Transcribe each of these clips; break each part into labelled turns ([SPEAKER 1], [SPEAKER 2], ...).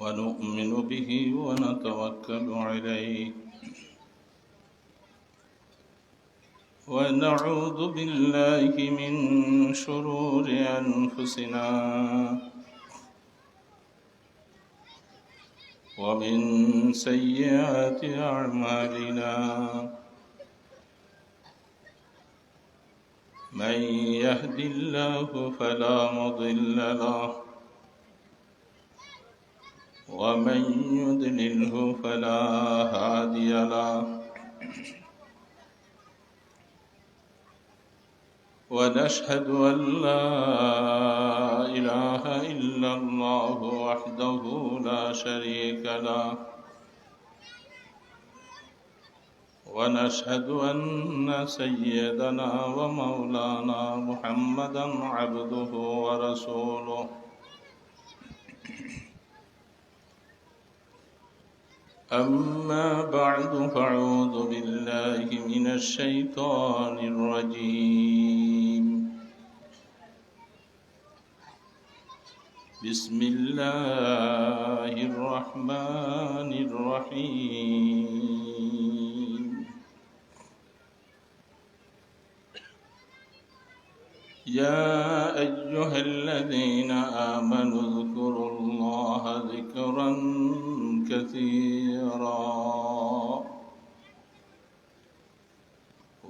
[SPEAKER 1] ونؤمن به ونتوكل عليه ونعوذ بالله من شرور أنفسنا ومن سيئات أعمالنا من يهد الله فلا مضل له ومن يضلله فلا هادي له ونشهد أن لا إله إلا الله وحده لا شريك له ونشهد أن سيدنا ومولانا محمدا عبده ورسوله أما بعد فأعوذ بالله من الشيطان الرجيم بسم الله الرحمن الرحيم يا أيها الذين آمنوا اذكروا الله ذكرا كثيرا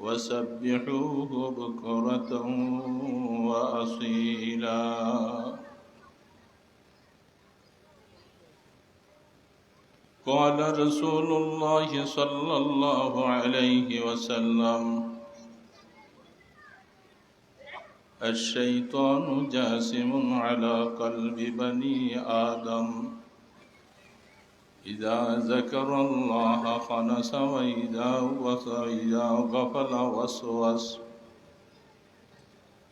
[SPEAKER 1] وسبحوه بكرة وأصيلا قال رسول الله صلى الله عليه وسلم الشيطان جاسم على قلب بني آدم إذا ذكر الله خنس وإذا غفل وسوس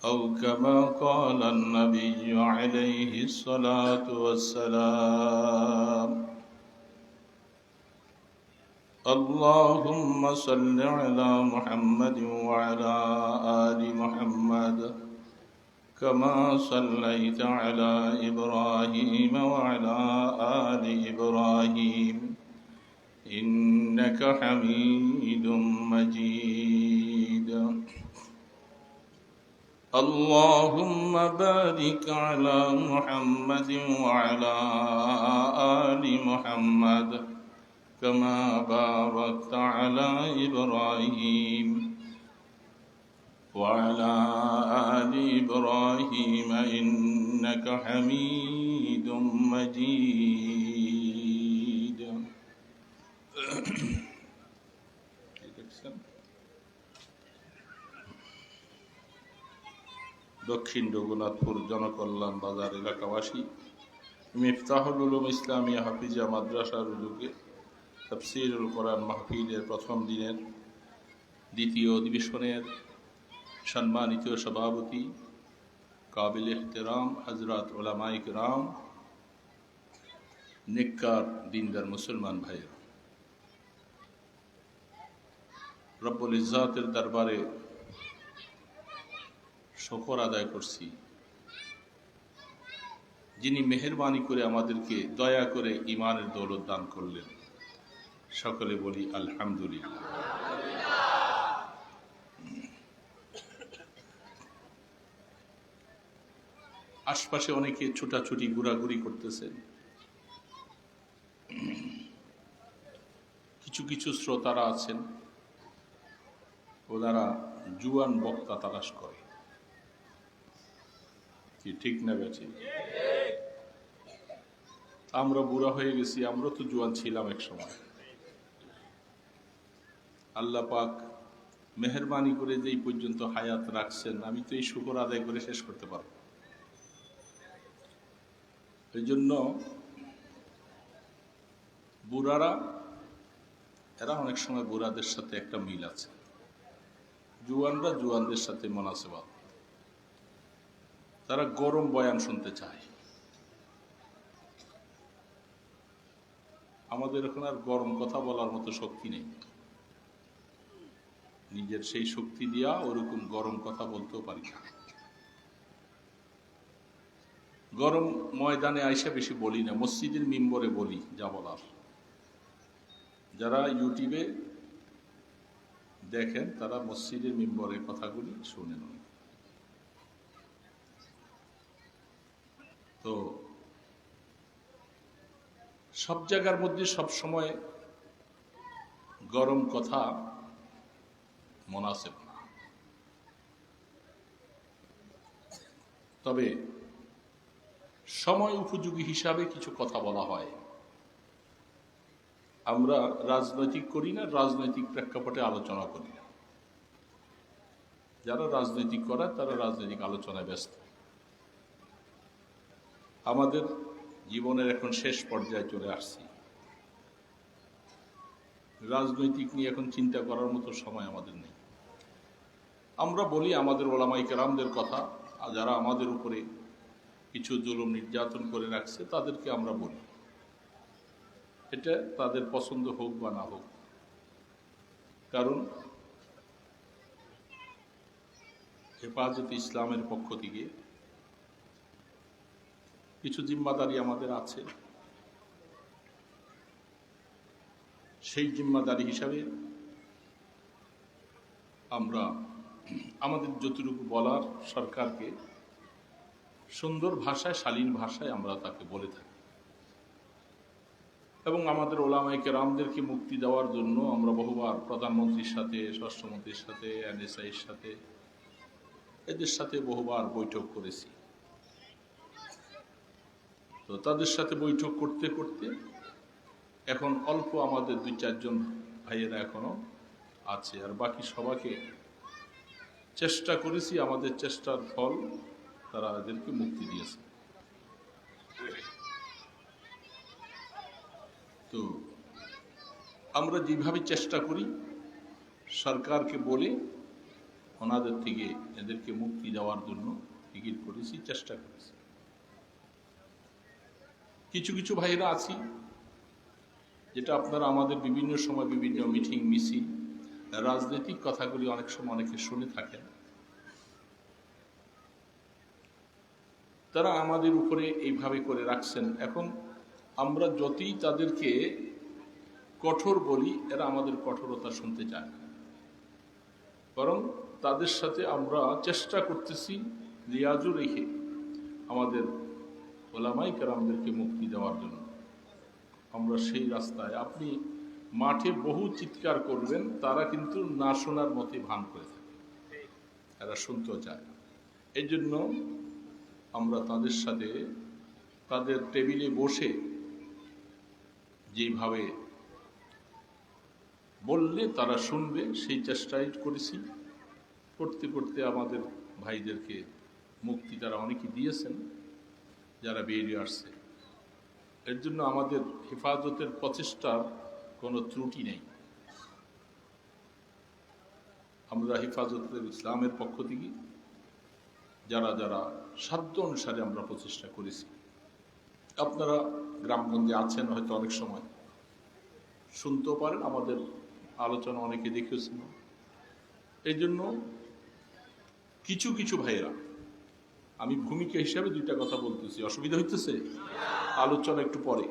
[SPEAKER 1] أو كما قال النبي عليه الصلاة والسلام اللهم صل على محمد وعلى آل محمد كما صليت على إبراهيم وعلى آل إبراهيم إنك حميد مجيد اللهم بارك على محمد وعلى آل محمد كما باركت على إبراهيم وعلى آل إبراهيم إنك حميد مجيد দক্ষিণ রঘুনাথপুর জনকল্যাণ বাজার এলাকাবাসী মিফতাহুল উলুম ইসলামিয়া হাফিজা মাদ্রাসার উদ্যোগে তাফসীরুল কোরআন মাহফিলের প্রথম দিনের দ্বিতীয় অধিবেশনের সম্মানিত সভাপতি কাবিল ইহতেরাম হযরত উলামায়ে কিরাম নেককার দিনদার মুসলমান ভাইরা, রব্বুল ইজ্জাতের দরবারে শুকর আদায় করছি যিনি মেহেরবানি করে আমাদেরকে দয়া করে ঈমানের দৌলত দান করলেন। সকলে বলি আলহামদুলিল্লাহ। আশপাশে অনেকে ছুটাছুটি ঘোরাঘুরি করতেছেন, কিছু কিছু শ্রোতারা আছেন ওনারা জুয়ান বক্তা তালাশ করে, কি ঠিক না বেঠি? আমরা বুড়া হয়ে গেছি, আমরা তো জুয়ান ছিলাম এক সময়। আল্লাহ পাক মেহেরবানি করে যে এই পর্যন্ত হায়াত রাখছেন, আমি তো এই শুকর আদায় করে শেষ করতে পারবো। এই জন্য বুড়ারা এরা অনেক সময় বুড়াদের সাথে একটা মিল আছে, জুয়ানরা জুয়ানদের সাথে মুনাসেবাত। তারা গরম বয়ান শুনতে চায়। আমাদের এখন আর গরম কথা বলার মতো শক্তি নেই, নিজের সেই শক্তি দিয়া ওরকম গরম কথা বলতেও পারি না। গরম ময়দানে আইসা বেশি বলি না, মসজিদের মিম্বরে বলি যা বলার। যারা ইউটিউবে দেখেন তারা মসজিদের মিম্বরে কথাগুলি শুনেন। তো সব জায়গার মধ্যে সব সময় গরম কথা মুনাসিব না। তবে সময় উপযোগী হিসাবে কিছু কথা বলা হয়। আমরা রাজনৈতিক করি না, রাজনৈতিক প্রেক্ষাপটে আলোচনা করি না। যারা রাজনৈতিক করে তারা রাজনৈতিক আলোচনায় ব্যস্ত। আমাদের জীবনের এখন শেষ পর্যায়ে চলে আসছি। রাজনৈতিক নিয়ে এখন চিন্তা করার মতো সময় আমাদের নেই। আমরা বলি আমাদের ওলামায়ে কেরামদের কথা, যারা আমাদের উপরে কিছু জুলুম নির্যাতন করে রাখছে তাদেরকে আমরা বলি, এটা তাদের পছন্দ হোক বা না হোক। কারণ হেফাজতে ইসলামের পক্ষ থেকে কিছু জিম্মাদারি আমাদের আছে। সেই জিম্মাদারি হিসাবে আমরা আমাদের যতটুকু বলার সরকারকে সুন্দর ভাষায়, শালীন ভাষায় আমরা তাকে বলে থাকি। এবং আমাদের ওলামায়ে কেরামদেরকে মুক্তি দেওয়ার জন্য আমরা বহুবার প্রধানমন্ত্রীর সাথে, স্বরাষ্ট্রমন্ত্রীর সাথে, এনএসআইয়ের সাথে, এদের সাথে বহুবার বৈঠক করেছি। তো তাদের সাথে বৈঠক করতে করতে এখন অল্প আমাদের 2-4 জন ভাইয়েরা এখনো আছে, আর বাকি সবাইকে চেষ্টা করেছি, আমাদের চেষ্টার ফল তারা এদেরকে মুক্তি দিয়েছে। তো আমরা যেভাবে চেষ্টা করি সরকারকে বলে ওনাদের থেকে এদেরকে মুক্তি দেওয়ার জন্য ফিকির করেছি, চেষ্টা করেছি। কিছু কিছু ভাইয়েরা আছি যেটা আপনারা আমাদের বিভিন্ন সময় বিভিন্ন মিটিং মিছিল রাজনৈতিক কথাগুলি অনেক সময় অনেকে শুনে থাকেন। তারা আমাদের উপরে এইভাবে করে রাখছেন। এখন আমরা যতই তাদেরকে কঠোর বলি এরা আমাদের কঠোরতা শুনতে চায় না, বরং তাদের সাথে আমরা চেষ্টা করতেছি লিয়াজু রেখে আমাদের ওলামায়ে কেরামদেরকে মুক্তি দেওয়ার জন্য। আমরা সেই রাস্তায়, আপনি মাঠে বহু চিৎকার করবেন, তারা কিন্তু না শোনার মতে ভান করে থাকে, এরা শুনতেও চায় না। এই জন্য আমরা তাদের সাথে তাদের টেবিলে বসে যেভাবে বললে তারা শুনবে সেই চেষ্টাই করেছি। করতে করতে আমাদের ভাইদেরকে মুক্তি তারা অনেকে দিয়েছেন যারা বেরিয়ে আসছে। এর জন্য আমাদের হেফাজতের প্রচেষ্টার কোনো ত্রুটি নেই। আমরা হেফাজতের ইসলামের পক্ষ থেকে যারা যারা সাধ্য অনুসারে আমরা প্রচেষ্টা করেছি। আপনারা গ্রামগঞ্জে আছেন, হয়তো অনেক সময় শুনতেও পারেন, আমাদের আলোচনা অনেকে দেখেছেন। এই জন্য কিছু কিছু ভাইয়েরা, আমি ভূমিকা হিসাবে 2টা কথা বলতেছি, অসুবিধা হইতেছে? আলোচনা একটু পরে।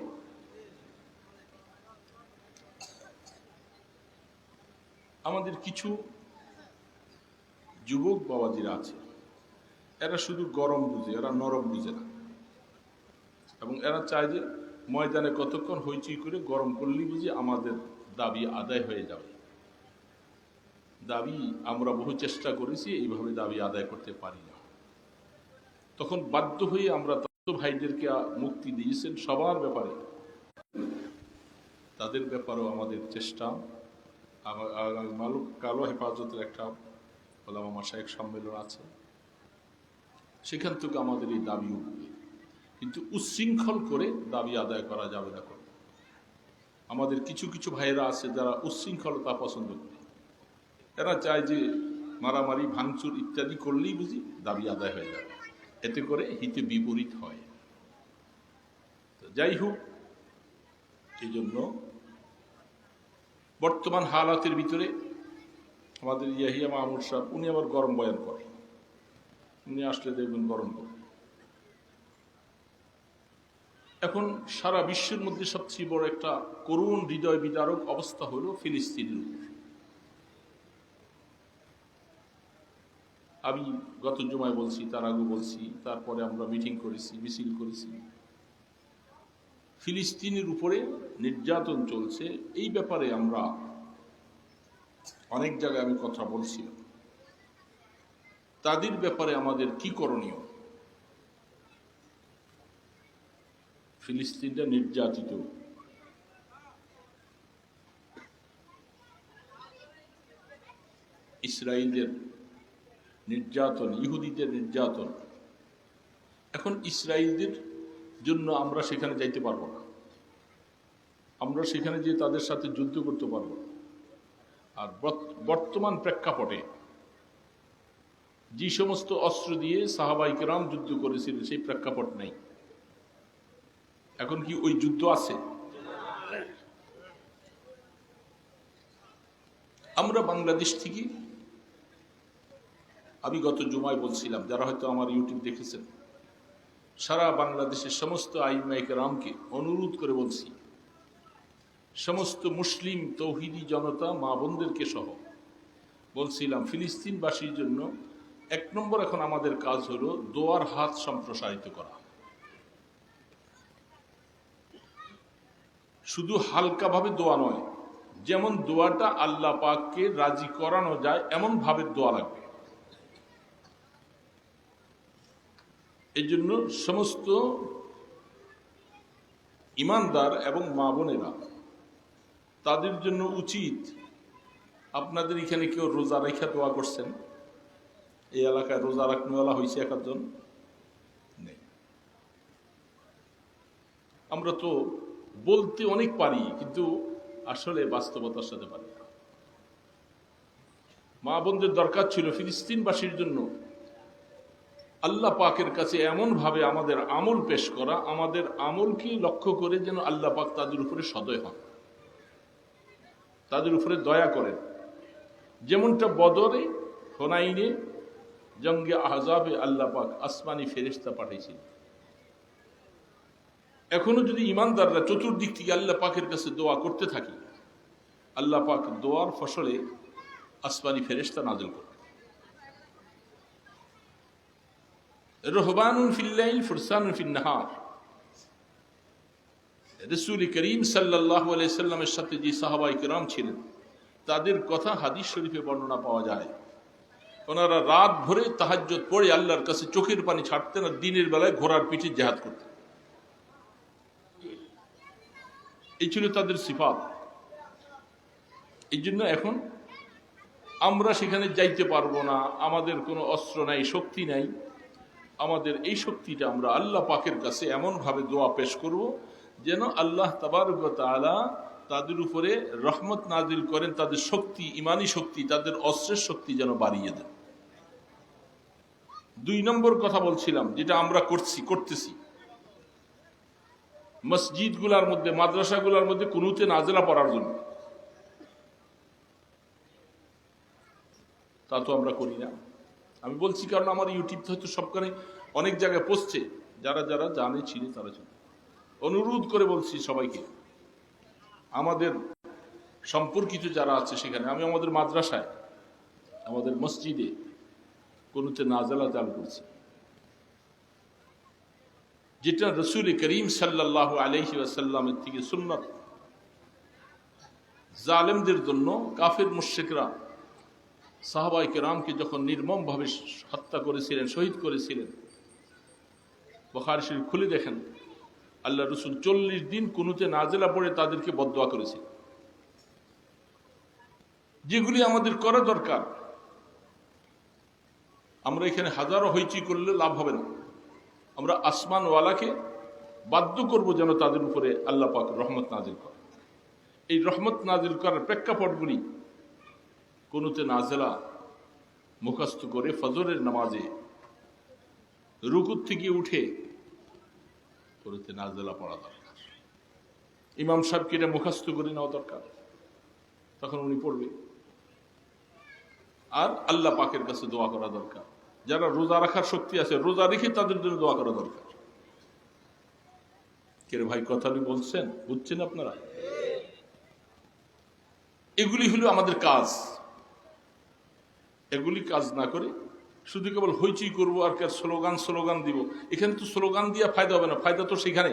[SPEAKER 1] আমাদের কিছু যুবক বাবাজিরা আছে, এরা শুধু গরম বুঝে, এরা নরম বুঝে না। এবং এরা চায় যে ময়দানে কতক্ষণ হইচই করে গরম করলেই বুঝি আমাদের দাবি আদায় হয়ে যাবে। দাবি আমরা বহু চেষ্টা করেছি, এইভাবে দাবি আদায় করতে পারি না। তখন বাধ্য হয়ে আমরা তত ভাইদেরকে মুক্তি দিয়েছেন সবার ব্যাপারে, তাদের ব্যাপারেও আমাদের চেষ্টা। কালো হেফাজতের একটা ওলামা মাশায়েখ সম্মেলন আছে, সেখান থেকে আমাদের এই দাবি উঠবে, কিন্তু উচ্ছৃঙ্খল করে দাবি আদায় করা যাবে না। আমাদের কিছু কিছু ভাইয়েরা আছে যারা উচ্ছৃঙ্খলতা পছন্দ করে, এরা চায় যে মারামারি ভাঙচুর ইত্যাদি করলেই বুঝি দাবি আদায় হয়ে যাবে, এতে করে হিতে বিপরীত হয়। যাই হোক, এই জন্য বর্তমান হালাতের ভিতরে আমাদের ইয়াহিয়া মাহমুদ সাহেব, উনি আবার গরম বয়ান করে, উনি আসলে দেখবেন গরম করে। এখন সারা বিশ্বের মধ্যে সবচেয়ে বড় একটা করুণ হৃদয় বিদারক অবস্থা হলো ফিলিস্তিনের উপর। আমি গত জুমায় বলছি, তার আগে বলছি, তারপরে আমরা মিটিং করেছি, মিছিল করেছি। ফিলিস্তিনের উপরে নির্যাতন চলছে, এই ব্যাপারে আমরা অনেক জায়গায় আমি কথা বলছিলাম। তাদের ব্যাপারে আমাদের কি করণীয়? ফিলিস্তিনটা নির্যাতিত, ইসরায়েলদের নির্যাতন, ইহুদিদের নির্যাতন। এখন ইসরায়েলদের জন্য আমরা সেখানে যাইতে পারবো না, আমরা সেখানে যে তাদের সাথে যুদ্ধ করতে পারবো না। আর বর্তমান প্রেক্ষাপটে যে সমস্ত অস্ত্র দিয়ে সাহাবায়ে কেরাম যুদ্ধ করেছিলেন সেই প্রেক্ষাপট নাই। এখন কি ওই যুদ্ধ আছে? আমরা বাংলাদেশ থেকে, আমি গত জুমায় বলছিলাম, যারা হয়তো আমার ইউটিউব দেখেছেন, সারা বাংলাদেশের সমস্ত আইমায়ে কেরামকে অনুরোধ করে বলছি, সমস্ত মুসলিম তৌহিদি জনতা, মা বোনদেরকে সহ বলছিলাম, ফিলিস্তিনবাসীর জন্য 1 নম্বর এখন আমাদের কাজ হলো দোয়ার হাত সম্প্রসারিত করা। শুধু হালকাভাবে দোয়া নয়, যেমন দোয়াটা আল্লাহ পাককে রাজি করানো যায় এমন ভাবে দোয়া লাগবে। এই জন্য সমস্ত ইমানদার এবং মা বোনেরা, তাদের জন্য উচিত, আপনাদের এখানে কেউ রোজা রেখা দোয়া করছেন? এই এলাকায় রোজা রাখনেওয়ালা হয়েছে একজন? নেই। আমরা তো বলতে অনেক পারি, কিন্তু আসলে বাস্তবতার সাথে পারি না। মা বোনদের দরকার ছিল ফিলিস্তিনবাসীর জন্য আল্লাহ পাকের কাছে এমন ভাবে আমাদের আমল পেশ করা, আমাদের আমলকে লক্ষ্য করে যেন আল্লাহ পাক তাদের উপরে সদয় হন, তাদের উপরে দয়া করেন। যেমনটা বদরে, হুনাইনে, জঙ্গে আহজাবে আল্লাহ পাক আসমানি ফেরেশতা পাঠিয়েছিলেন। এখনো যদি ইমানদাররা চতুর্দিক থেকে আল্লাহ পাকের কাছে দোয়া করতে থাকি, আল্লাহ পাক দোয়ার ফসলে আসমানি ফেরেশতা নাযিল করেন। রহবানুন ফিল লাইল ফুরসানুন ফিন নাহার। রাসূল করিম সাল্লাল্লাহু আলাইহি সাল্লামের সাথে যে সাহাবায়ে কেরাম ছিলেন, তাদের কথা হাদিস শরীফে বর্ণনা পাওয়া যায়। ওনারা রাত ভরে তাহাজ্জুদ পড়ে আল্লাহর কাছে চোখের পানি ছাড়তেন, আর দিনের বেলায় ঘোড়ার পিঠে জিহাদ করতেন। এই ছিল তাদের সিফাত। এই জন্য এখন আমরা সেখানে যাইতে পারবো না, আমাদের কোনো অস্ত্র নাই, শক্তি নাই। আমাদের এই শক্তিটা আমরা আল্লাহ পাকের কাছে এমনভাবে দোয়া পেশ করব যেন আল্লাহ তাবারক ওয়া তাআলা তাদের উপরে রহমত নাজিল করেন, তাদের শক্তি, ইমানি শক্তি, তাদের অস্ত্রের শক্তি যেন বাড়িয়ে দেন। 2 নম্বর কথা বলছিলাম, যেটা আমরা করতেছি, মসজিদগুলোর মধ্যে, মাদ্রাসাগুলোর মধ্যে কুনুতে নাজিলা পড়ার জন্য। তা তো আমরা করি না। আমি বলছি কারণ আমার ইউটিউব হয়তো সবখানে অনেক জায়গায় পৌঁছছে, যারা যারা জানে, চিনে, তারা জানে। অনুরোধ করে বলছি সবাইকে, আমাদের সম্পর্কিত যারা আছে সেখানে, আমি আমাদের মাদ্রাসায়, আমাদের মসজিদে কুনুতে নাজিলা চালু করছি, যেটা রাসূল করিম সাল্লাল্লাহু আলাইহি ওয়াসাল্লামের থেকে সুন্নাত। জালেমদের জন্য কাফের মুশরিকরা সাহাবায়ে কেরামকে যখন নির্মমভাবে হত্যা করেছিলেন, শহীদ করেছিলেন, বুখারী শরীফ খুলে দেখেন, আল্লাহ রাসূল 40 দিন কুনুতে নাজিলা পড়ে তাদেরকে বদদোয়া করেছেন। যেগুলি আমাদের করা দরকার, আমরা এখানে হাজারো হইচই করলে লাভ হবে না। আমরা আসমানওয়ালাকে বাধ্য করব যেন তাদের উপরে আল্লাহ পাক রহমত নাজিল করে। এই রহমত নাজিল করার প্রেক্ষাপটগুলি কুনুতে নাজিলা মুখস্থ করে ফজরের নামাজে রুকুত থেকে উঠে কুনুতে নাজিলা পড়া দরকার। ইমাম সাহেবকে এটা মুখস্থ করে নেওয়া দরকার, তখন উনি পড়বে। আর আল্লাহ পাকের কাছে দোয়া করা দরকার। যারা রোজা রাখার শক্তি আছে, রোজা রেখে তাদের জন্য দোয়া করা দরকার। কে ভাই কথাটি বলছেন, বুঝছেন আপনারা? এগুলি হলো আমাদের কাজ। এগুলি কাজ না করে শুধু কেবল হইচই করবো আর স্লোগান দিব, এখানে তো স্লোগান দিয়ে ফায়দা হবে না, ফায়দা তো সেখানে।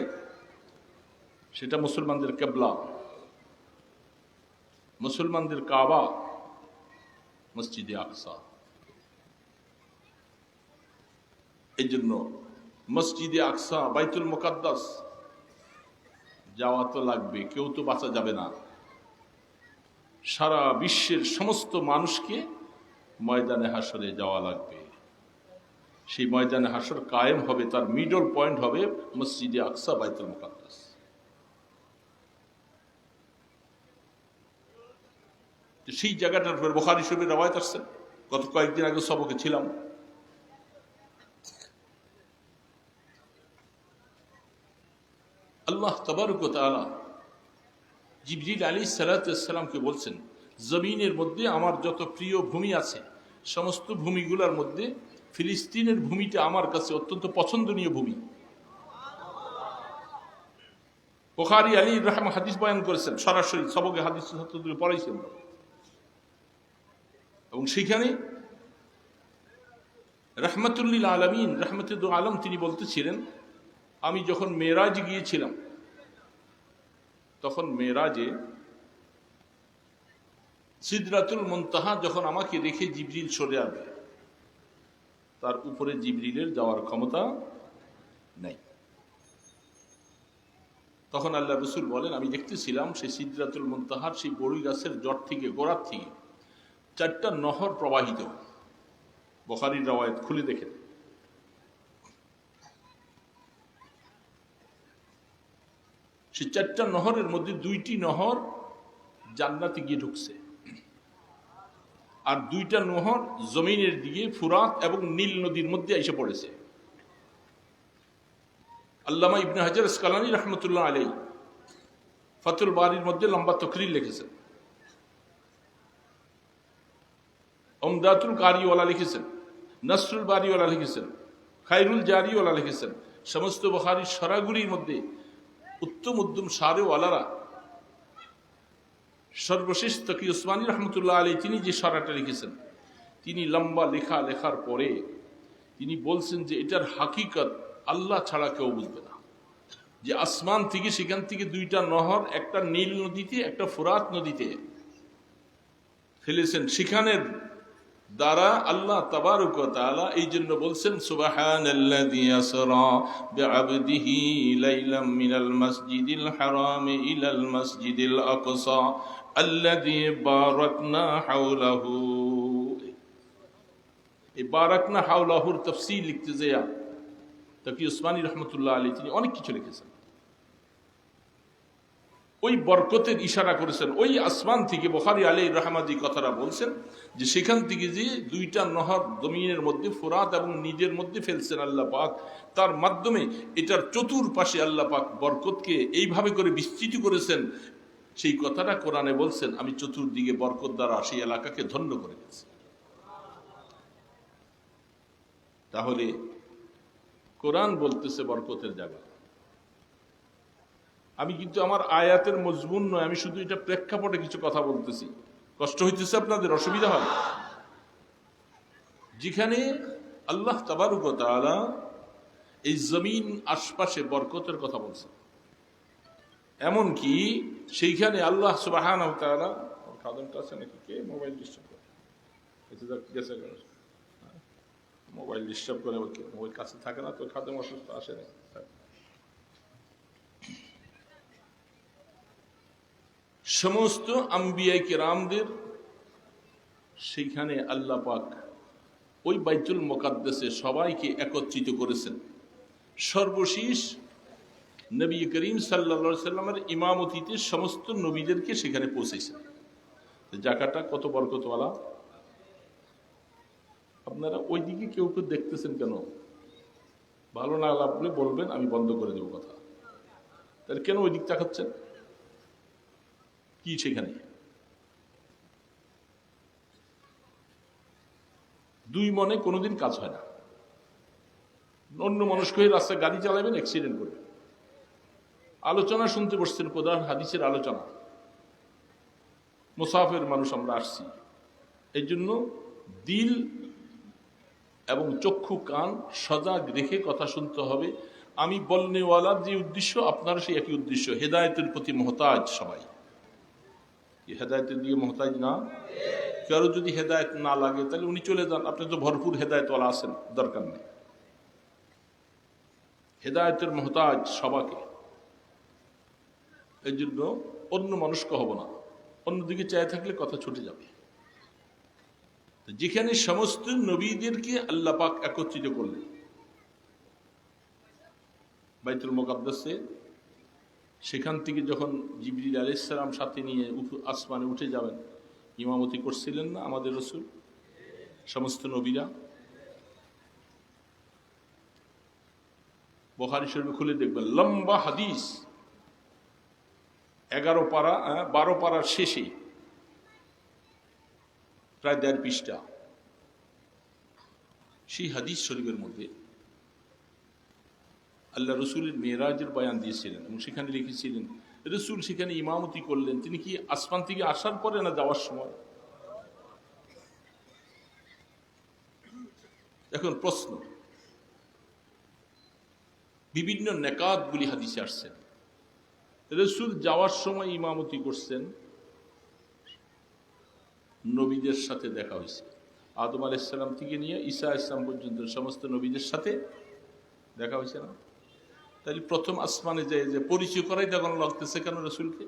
[SPEAKER 1] সেটা মুসলমানদের কেবলা, মুসলমানদের কাবা, মসজিদে আকসা। এই জন্য মসজিদে আকসা, বাইতুল মুকাদ্দাস যাওয়া তো লাগবে, কেউ তো বাঁচা যাবে না। সারা বিশ্বের সমস্ত মানুষকে ময়দানে হাসরে যাওয়া লাগবে। সেই ময়দানে হাসর কায়েম হবে, তার মিডল পয়েন্ট হবে মসজিদে আকসা, বাইতুল মুকাদ্দাস। সেই জায়গাটার উপর বুখারী শরীফের রওয়ায়াত আসছে, গত কয়েকদিন আগে সবকে ছিলাম। আল্লাহ তাবারক ওয়া তাআলা জিবরিল আলাইহিস সালাতু ওয়াস সালামকে বলছেন, জমিনের মধ্যে আমার যত প্রিয় ভূমি আছে, সমস্ত ভূমিগুলোর মধ্যে ফিলিস্তিনের ভূমিটা আমার কাছে অত্যন্ত পছন্দনীয় ভূমি। বুখারী আলী রাহমাহুল্লাহ হাদিস বয়ান করেছেন, সরাসরি সবকে হাদিস ছাত্রদের পড়াইছেন। এবং সেখানে রাহমাতুল লিল আলামিন, রাহমাতুল আলম তিনি বলতেছিলেন, আমি যখন মেরাজ গিয়েছিলাম, তখন মেরাজে সিদরাতুল মুনতাহা যখন আমাকে রেখে জিবরিল সরে আসবে, তার উপরে জিবরিলের যাওয়ার ক্ষমতা নাই। তখন আল্লাহ রাসূল বলেন, আমি দেখতেছিলাম সেই সিদরাতুল মুনতাহার সেই বড়ই গাছের জট থেকে, গোড়ার থেকে 4টা নহর প্রবাহিত। বুখারীর রওয়ায়াত খুলে দেখেন। সেই 4টা নহরের মধ্যে 2টি নহর জান্নাতে গিয়ে ঢুকছে, আর 2টা নহর জমিনের দিকে ফুরাত এবং নীল নদীর মধ্যে এসে পড়েছে। আল্লামা ইবনে হাজার আসকালানী রাহমাতুল্লাহ আলাইহি ফাতুল বারীর মধ্যে লম্বা তাকরীর লিখেছেন, উমদাতুল কারিওয়ালা লিখেছেন, নাসরুল বারিওয়ালা লিখেছেন, খায়রুল জারিওয়ালা লিখেছেন। সমস্ত বুখারীর সরাগুলির মধ্যে উত্তম উদ্যম সারেওয়ালারা সর্বশেষ তকি উসমানী রহমতুল্লাহ আলী তিনি যে সরাটা লিখেছেন, তিনি লম্বা লেখার পরে তিনি বলছেন যে এটার হাকিকত আল্লাহ ছাড়া কেউ বুঝবে না। যে আসমান থেকে সেখান থেকে 2টা নহর, একটা নীল নদীতে, একটা ফুরাত নদীতে ফেলেছেন, সেখানের দ্বারা আল্লাহ তাবারক ওয়া তাআলা এই জন্য বলছেন, সুবহানাল্লাযী আসরা বিআবদিহি লাইলাম মিনাল মাসজিদিল হারাম ইলাল মাসজিদিল আকসা আল্লাযী বারাকনা হাওলাহু। এই বারাকনা হাওলাহুর তাফসীর লিখতে যায় তাকি উসমানী রহমতুল্লাহ আলী তিনি অনেক কিছু লিখেছেন। ওই বরকতের ইশারা করেছেন, ওই আসমান থেকে বুখারী আলাইহির রাহমাতি কথাটা বলছেন যে সেখান থেকে যে 2টা নহর জমিনের মধ্যে ফুরাত এবং নিজের মধ্যে ফেলছেন আল্লাহ পাক, তার মাধ্যমে এটার চতুর্পাশে আল্লাহ পাক বরকতকে এইভাবে করে বিস্তৃত করেছেন। সেই কথাটা কোরআনে বলছেন, আমি চতুর্দিকে বরকত দ্বারা সেই এলাকাকে ধন্য করে দিয়েছি। তাহলে কোরআন বলতেছে বরকতের জায়গা। আমি কিন্তু আমার আয়াতের মজমুন নয়, আমি শুধু এটা প্রেক্ষাপটে কিছু কথা বলতেছি। কষ্ট হইতেছে আপনাদের, অসুবিধা হয়? যেখানে আল্লাহ তাবারক ওয়া তাআলা এই জমিন আশপাশে বরকতের কথা বলছেন, এমনকি সেইখানে আল্লাহ সুবহানাহু ওয়া তাআলা, খাদেমটা আছে নাকি, কে মোবাইল ডিস্টার্ব করে? গেছে মোবাইল ডিস্টার্ব করে, মোবাইল কাছে থাকে না তো, খাদেম অসুস্থ আসে না। সমস্ত আম্বিয়া কিরামদের সেইখানে আল্লাহ পাক ওই বাইতুল মুকাদ্দাসে সবাইকে একত্রিত করেছেন। সর্বশেষ নবী করিম সাল্লাল্লাহু আলাইহি সাল্লামের ইমামতিতে সমস্ত নবীদেরকে সেখানে পৌঁছেছেন। জায়গাটা কত বরকতওয়ালা! আপনারা ওইদিকে কেউ কেউ দেখতেছেন কেন? ভালো না লাগলে বলবেন, আমি বন্ধ করে দেব কথা। তাহলে কেন ওই দিক তাকাচ্ছেন? কি সেখানে? 2 মনে কোনোদিন কাজ হয় না। অন্য মানুষকে রাস্তায় গাড়ি চালাবেন, অ্যাক্সিডেন্ট করবেন। আলোচনা শুনতে বসছেন, কোরআন হাদিসের আলোচনা। মুসাফির মানুষ আমরা আসছি, এই জন্য দিল এবং চক্ষু কান সজাগ রেখে কথা শুনতে হবে। আমি বলনেওয়ালার যে উদ্দেশ্য, আপনার সেই একই উদ্দেশ্য, হেদায়েতের প্রতি মহতাজ সবাই। হেদায়েতের দিকে মহতাজ না? কারো যদি হেদায়েত না লাগে তাহলে উনি চলে যান, আপনি তো ভরপুর হেদায়েতওয়ালা আছেন, দরকার নেই। হেদায়েতের মহতাজ সবাকে, এই জন্য অন্য মানুষকে হব না, অন্যদিকে চায় থাকলে কথা ছুটে যাবে। যেখানে সমস্ত নবীদেরকে আল্লাহ পাক একত্রিত করলেন বাইতুল মুকাদ্দাসে, সেখান থেকে যখন জিবরিল আলাইহিস সালাম সাথে নিয়ে আসমানে উঠে যাবেন, ইমামতি করছিলেন না আমাদের রাসূল? সমস্ত নবীরা। বুখারী শরীফে খুলে দেখবেন, লম্বা হাদিস, 12 পারার শেষে প্রায় 1.5 পৃষ্ঠা। সেই হাদিস শরীফের মধ্যে আল্লাহ রসুলের মেরাজের বয়ান দিয়েছিলেন এবং সেখানে লিখেছিলেন রসুল সেখানে ইমামতি করলেন। তিনি কি আসমান থেকে আসার পরে না যাওয়ার সময়? এখন প্রশ্ন, বিভিন্ন নেকাতগুলি হাদিসে আসছেন। রসুল যাওয়ার সময় ইমামতি করছেন, নবীদের সাথে দেখা হয়েছে। আদম আলাইহিস সালাম থেকে নিয়ে ঈসা আলাইহিস সালাম পর্যন্ত সমস্ত নবীদের সাথে দেখা হয়েছে না? তাহলে প্রথম আসমানে যে পরিচয় করাই তখন লাগতেছে কেন রসুলকে?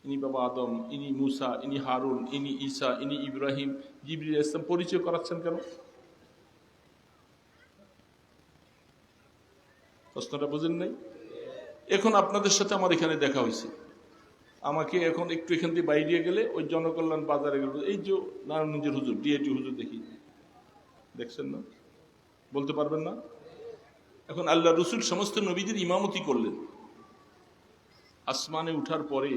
[SPEAKER 1] ইনি বাবা আদম, ইনি মুসা, ইনি হারুন, ইনি ঈসা, ইনি ইব্রাহিম, জিবরিল আলাইহিস সালাম পরিচয় করাচ্ছেন কেন? প্রশ্নটা বুঝেন নাই? এখন আপনাদের সাথে আমার এখানে দেখা হয়েছে, আমাকে এখন একটু এখান থেকে বাইরে গেলে ওই জনকল্যাণ বাজারে গেল, এই যে নারায়ণগঞ্জের হুজুর, ডিএটি হুজুর দেখি, দেখছেন না? বলতে পারবেন না? এখন আল্লাহ রসুল সমস্ত নবীদের ইমামতি করলেন। আসমানে উঠার পরে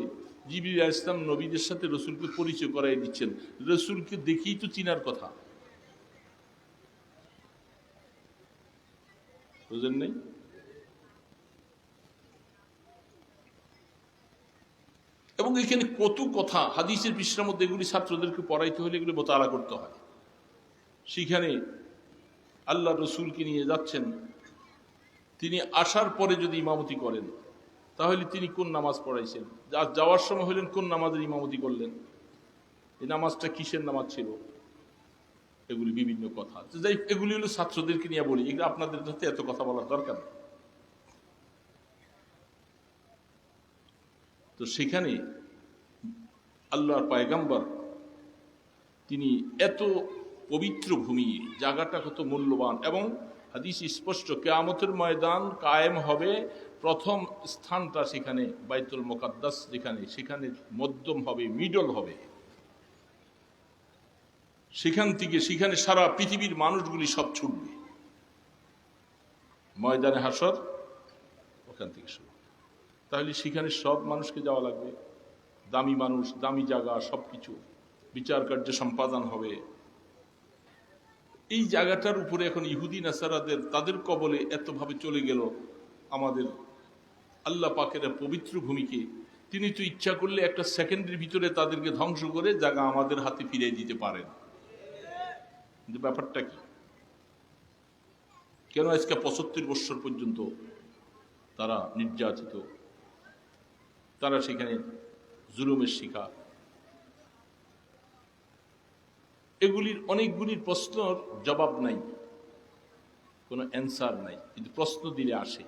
[SPEAKER 1] জিবরিল আলাইহিস সালাম নবীদের সাথে রসুলকে পরিচয় করাই দিচ্ছেন। রসুলকে দেখেই তো চিনার কথা, বুঝেন নাই? এবং এখানে কত কথা হাদিসের পৃষ্ঠার মধ্যে, এগুলি ছাত্রদেরকে পড়াইতে হলে এগুলি মোতালা করতে হয়। সেখানে আল্লাহ রসুলকে নিয়ে যাচ্ছেন, তিনি আসার পরে যদি ইমামতি করেন তাহলে তিনি কোন নামাজ পড়াইছেন? যাওয়ার সময় হলেন কোন নামাজের ইমামতি করলেন? এই নামাজটা কিসের নামাজ ছিল? এগুলি বিভিন্ন কথা, যাই এগুলি হলো ছাত্রদেরকে নিয়ে বলি, এগুলো আপনাদের সাথে এত কথা বলার দরকার নেই। তো সেখানে আল্লাহর পয়গম্বর তিনি এত পবিত্র ভূমি, জায়গাটা কত মূল্যবান, এবং হাদিস স্পষ্ট কিয়ামতের ময়দান কায়েম হবে, প্রথম স্থানটা সেখানে বাইতুল মুকাদ্দাস, যেখানে সেখানে মধ্যম হবে, মিডল হবে, সেখান থেকে সেখানে সারা পৃথিবীর মানুষগুলি সব ছুটবে ময়দানে হাসর, ওখান থেকে শুরু। তাহলে সেখানে সব মানুষকে যাওয়া লাগবে, দামি মানুষ, দামি জায়গা, সবকিছু বিচার কার্য সম্পাদন হবে। এই জায়গাটার উপরে এখন ইহুদি নাসারাদের, তাদের কবলে এতভাবে চলে গেল আমাদের আল্লাহ পাকের পবিত্র ভূমিকে। তিনি তো ইচ্ছা করলে একটা সেকেন্ডের ভিতরে তাদেরকে ধ্বংস করে জায়গা আমাদের হাতে ফিরিয়ে দিতে পারেন। কিন্তু ব্যাপারটা কি? কেন আজকে 75 বছর পর্যন্ত তারা নির্যাতিত, তারা সেখানে জুলুমের শিকার? এগুলির অনেকগুলির প্রশ্নের জবাব নাই, কোনো অ্যান্সার নাই, কিন্তু প্রশ্ন দিলে আসে।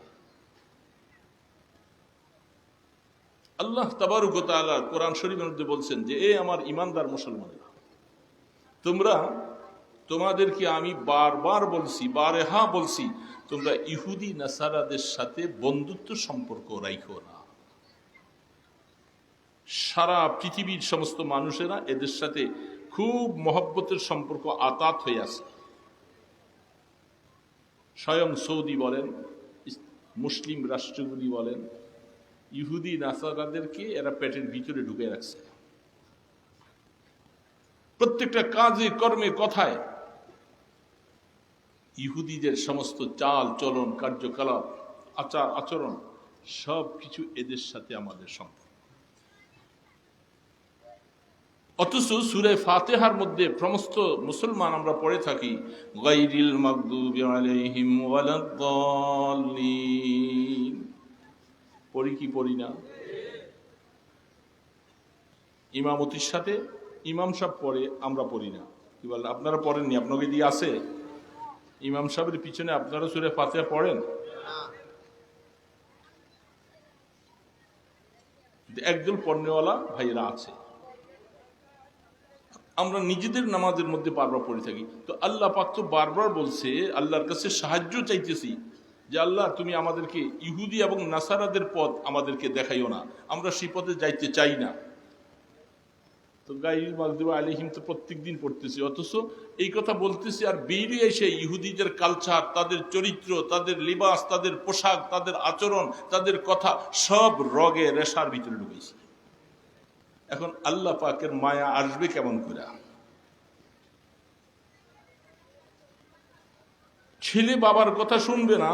[SPEAKER 1] আল্লাহ তাবারক ওয়া তাআলা কোরআন শরীফের মধ্যে বলছেন যে, এ আমার ঈমানদার মুসলমানেরা, তোমাদেরকে আমি বারবার বলছি, বারেহা বলছি, তোমরা ইহুদি নাসারাদের সাথে বন্ধুত্ব সম্পর্ক রাখো না। সারা পৃথিবীর সমস্ত মানুষেরা এদের সাথে খুব মহব্বতের সম্পর্ক আতাত হয়ে আছে। স্বয়ং সৌদি বলেন, মুসলিম রাষ্ট্রগুলি বলেন, ইহুদি নাসারাদেরকে এরা পেটের ভিতরে ঢুকে রাখছে। প্রত্যেকটা কাজে, কর্মে, কথায় ইহুদিদের সমস্ত চাল চলন, কার্যকলাপ, আচার আচরণ সব কিছু এদের সাথে আমাদের সম্পর্ক। অথচ সূরা ফাতিহার মধ্যে সমস্ত মুসলমান আমরা পড়ে থাকি গায়রিল মাগদুবি আলাইহিম ওয়ালাদ-দাল্লিন, পড়ি কি পড়ি না? ইমামতির সাথে ইমাম সাহেব পড়ে, আমরা পড়ি না। কি বলেন? আপনারা পড়েননি? আপনাকে দিয়ে আছে ইমাম সাহেবের পিছনে আপনারা সূরা ফাতিহা পড়েন? একদল পড়নেওয়ালা ভাইয়েরা আছে, আমরা নিজেদের নামাজের মধ্যে বারবার পড়ে থাকি। তো আল্লাহ পাক তো বারবার বলছে, আল্লাহর কাছে সাহায্য চাইতেছি যে আল্লাহ তুমি আমাদেরকে ইহুদি এবং নাসারাদের পথ আমাদেরকে দেখাইও না, আমরা সেই পথে যাইতে চাই না। তো গায়রিল মাগদুবি আলাইহিম তো প্রত্যেক দিন পড়তেছি, অথচ এই কথা বলতেছি আর বেরিয়ে এসে ইহুদিদের কালচার, তাদের চরিত্র, তাদের লিবাস, তাদের পোশাক, তাদের আচরণ, তাদের কথা সব রগে রেশার ভিতরে ঢুকেছে। এখন আল্লাহ পাকের মায়া আসবে কেমন করে? ছেলে বাবার কথা শুনবে না,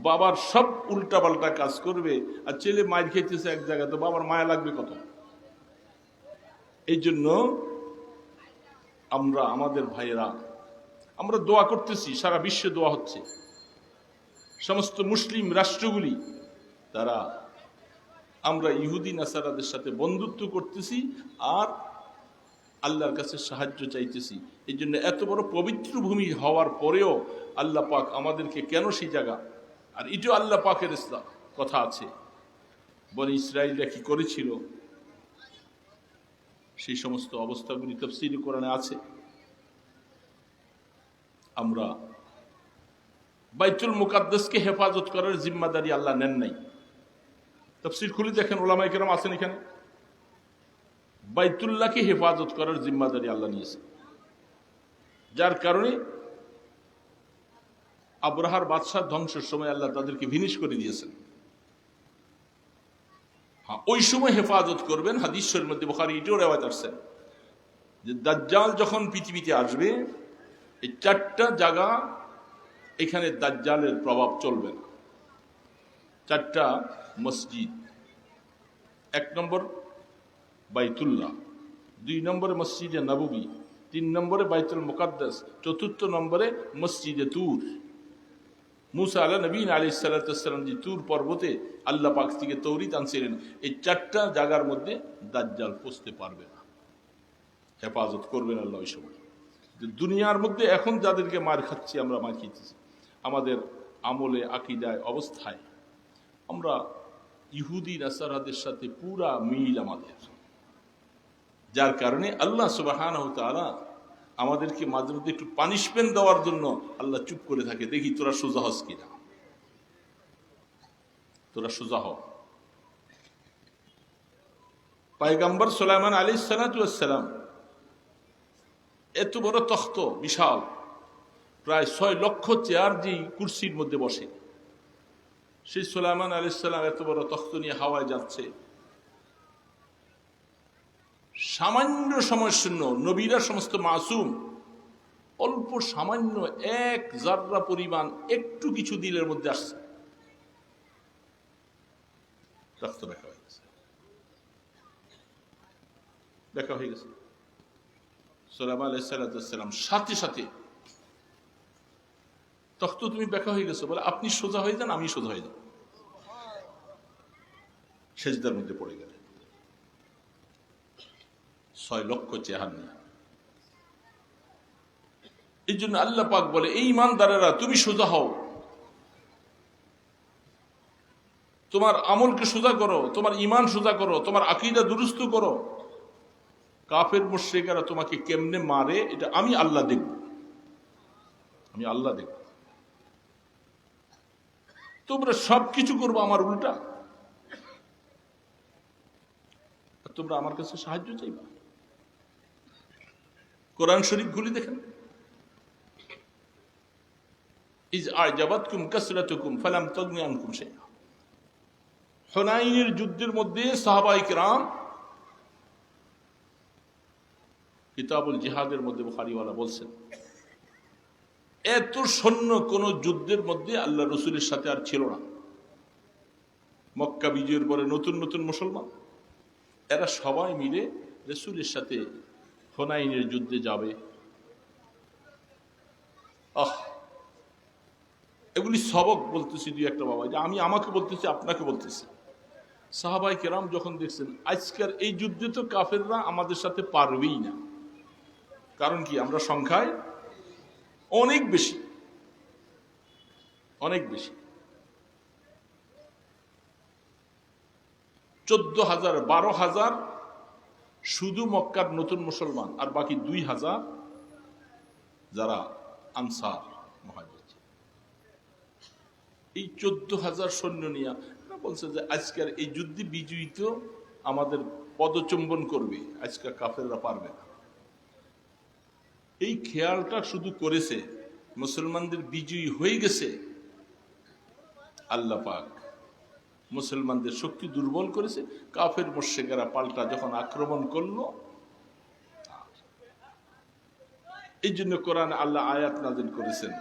[SPEAKER 1] বাবার সব উল্টাপাল্টা কাজ করবে, আর ছেলে মায়ের খেতেছে এক জায়গায়, তো বাবার মায়া লাগবে কত? এই জন্য আমরা আমাদের ভাইয়েরা আমরা দোয়া করতেছি, সারা বিশ্বে দোয়া হচ্ছে, সমস্ত মুসলিম রাষ্ট্রগুলি তারা আমরা ইহুদি নাসারাদের সাথে বন্ধুত্ব করতেছি আর আল্লাহর কাছে সাহায্য চাইতেছি। এই জন্য এত বড় পবিত্র ভূমি হওয়ার পরেও আল্লাহ পাক আমাদেরকে কেন সেই জায়গা, আর এটাও আল্লাহ পাকের কথা আছে, বনি ইসরাইলরা কি করেছিল সেই সমস্ত অবস্থাগুলি তাফসীরে কোরআনে আছে। আমরা বাইতুল মুকাদ্দাসকে হেফাজত করার জিম্মাদারি আল্লাহ নেন নাই। তাফসীর খুলে দেখেন, ওলামায়ে কেরাম আছেন এখানে, বাইতুল্লাহকে হেফাজত করার জিম্মাদারি আল্লাহ নিয়েছে, যার কারণে আব্রাহার বাদশাহ ধ্বংসের সময় আল্লাহ তাদেরকে ভিনিশ করে দিয়েছেন। হ্যাঁ, ওই সময় হেফাজত করবেন। হাদিসের মধ্যে বুখারী এটাও রিওয়ায়াত আছে যে দাজ্জাল যখন পৃথিবীতে আসবে, এই চারটা জায়গা এখানে দাজ্জালের প্রভাব চলবে না। চারটা মসজিদ, 1 নম্বর বাইতুল্লাহ, 2 নম্বরে মসজিদে নববী, 3 নম্বরে বাইতুল মুকাদ্দাস, 4 নম্বরে মসজিদে তুর। মুসা নবীন আলাইহিস সালাতু ওয়াস সালাম যে তুর পর্বতে আল্লাহ পাক থেকে তৌরাত আনছিলেন, এই চারটা জায়গার মধ্যে দাজ্জাল পৌঁছতে পারবে না, হেফাজত করবেন আল্লাহ ওই সময়। দুনিয়ার মধ্যে এখন যাদেরকে মার খাচ্ছি, আমরা মার খেয়েছি, আমাদের আমলে, আকীদায়, অবস্থায় আমরা ইহুদি নাসারাদের সাথে পুরা মিল আমাদের, যার কারণে আল্লাহ সুবহানাহু ওয়া তাআলা আমাদেরকে মাঝে মধ্যে একটু পানিশমেন্ট দেওয়ার জন্য আল্লাহ চুপ করে থাকে, দেখি তোরা সোজা হস কিনা, তোরা সোজা হ। পয়গম্বর সুলাইমান আলাইহিস সালাতু ওয়াস সালাম এত বড় তখ্ত, বিশাল, প্রায় 6 লক্ষ চেয়ার যে কুরসির মধ্যে বসে, সেই সুলাইমান আলাইহিস সালাম এত বড় তখ্ত নিয়ে হাওয়ায় যাচ্ছে, সামান্য সময় শূন্য। নবীরা সমস্ত মাসুম, অল্প সামান্য 1 জাররা পরিমাণ একটু কিছু দিলের মধ্যে আসছে, তখ্ত দেখা হয়ে গেছে, দেখা হয়ে গেছে। সুলাইমান আলাইহিস সালাম সাথে সাথে তখ্ত তুমি দেখা হয়ে গেছে, বলে আপনি সোজা হয়ে যান, আমি সোজা হয়ে যাব, সেজদার মধ্যে পড়ে গেলেন 6 লক্ষ চেহারা নিয়ে। এই জন্য আল্লাহ পাক বলে, এই ঈমানদারেরা তুমি সোজা হও, তোমার আমলকে সোজা করো, তোমার ঈমান সোজা করো, তোমার আকীদা দুরুস্ত করো। কাফের মুশরিকরা তোমাকে কেমনে মারে এটা আমি আল্লাহ দেখব, আমি আল্লাহ দেখব। তোমরা সবকিছু করবো আমার উল্টা, তোমরা আমার কাছে সাহায্য চাইবা। কোরআন শরীফ খুলে দেখেন, ইজ আ'জাবাতকুম কাসরাতুকুম ফালাম তাগনি আনকুম শাইআ। হুনাইনের যুদ্ধের মধ্যে সাহাবায়ে কিরাম, কিতাবুল জিহাদের মধ্যে বুখারীওয়ালা বলছেন, এত সৈন্য কোন যুদ্ধের মধ্যে আল্লাহ রাসূলের সাথে আর ছিল না। মক্কা বিজয়ের পরে নতুন নতুন মুসলমান, এরা সবাই মিলে রাসূলের সাথে হুনাইনের যুদ্ধে যাবে। এগুলি সবক বলতেছি দুই একটা বাবা, যে আমি আমাকে বলতেছি, আপনাকে বলতেছি। সাহাবায়ে কেরাম যখন দেখছেন আজকের এই যুদ্ধে তো কাফেররা আমাদের সাথে পারবেই না, কারণ কি আমরা সংখ্যায় অনেক বেশি, অনেক বেশি। 14,000 12,000 শুধু মক্কার নতুন মুসলমান, আর বাকি 2,000 যারা আনসার মুহাজির। এই 14,000 সৈন্য নিয়ে বলছে যে আজকের এই যুদ্ধে বিজয়ী তো আমাদের পদচুম্বন করবে, আজকে কাফেররা পারবে না। এই খেয়ালটা শুধু করেছে, মুসলমানদের বিজয়ী হয়ে গেছে, আল্লাহ পাক মুসলমানদের শক্তি দুর্বল করেছে। কাফের মুশরিকেরা পাল্টা যখন আক্রমণ করলো, এই জন্য কোরআনে আল্লাহ আয়াত নাযিল করেছেন,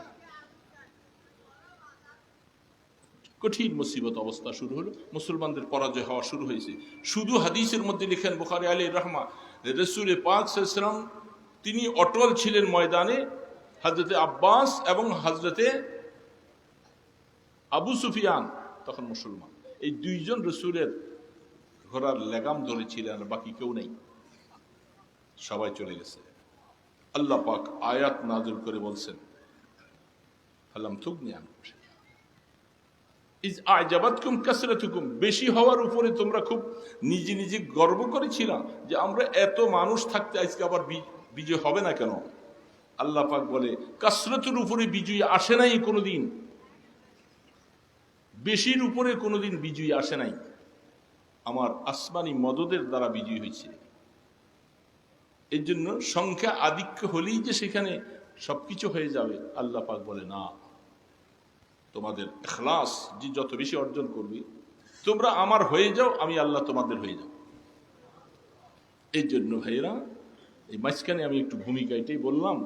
[SPEAKER 1] কঠিন মুসিবত অবস্থা শুরু হলো, মুসলমানদের পরাজয় হওয়া শুরু হয়েছে। শুধু হাদিসের মধ্যে লিখেন বুখারী আলাইহির রাহমা, রাসূল পাক সাল্লাল্লাহু আলাইহি ওয়াসাল্লাম তিনি অটল ছিলেন ময়দানে, হযরতে আব্বাস এবং হযরতে আবু সুফিয়ান তখন মুসলমান, এই দুইজন রাসূলের ঘোড়ার লাগাম ধরেছিলেন, আর বাকি কেউ নেই, সবাই চলে গেছে। আল্লাহ পাক আয়াত নাযিল করে বলছেন, ফালাম তুগনি আনকুম ইজ আ'জাবাতকুম কাসরাতুকুম, বেশি হওয়ার উপরে তোমরা খুব নিজে নিজে গর্ব করেছিলা যে আমরা এত মানুষ থাকতে আজকে আবার বিজয় হবে না কেন। আল্লাহ পাক বলে কাসরাতের উপরে বিজয় আসে নাই কোনোদিন, বেশির উপরে কোনোদিন বিজয় আসে নাই, আমার আসমানি মদদের দ্বারা বিজয় হয়েছে। এর জন্য সংখ্যা আধিক্য হলেই যে সেখানে সবকিছু হয়ে যাবে, আল্লাহ পাক বলে না, তোমাদের ইখলাস যে যত বেশি অর্জন করবে, তোমরা আমার হয়ে যাও, আমি আল্লাহ তোমাদের হয়ে যাও। এই জন্য ভাইরা, এই মাঝখানে আমি একটু ভূমিকা এটাই বললাম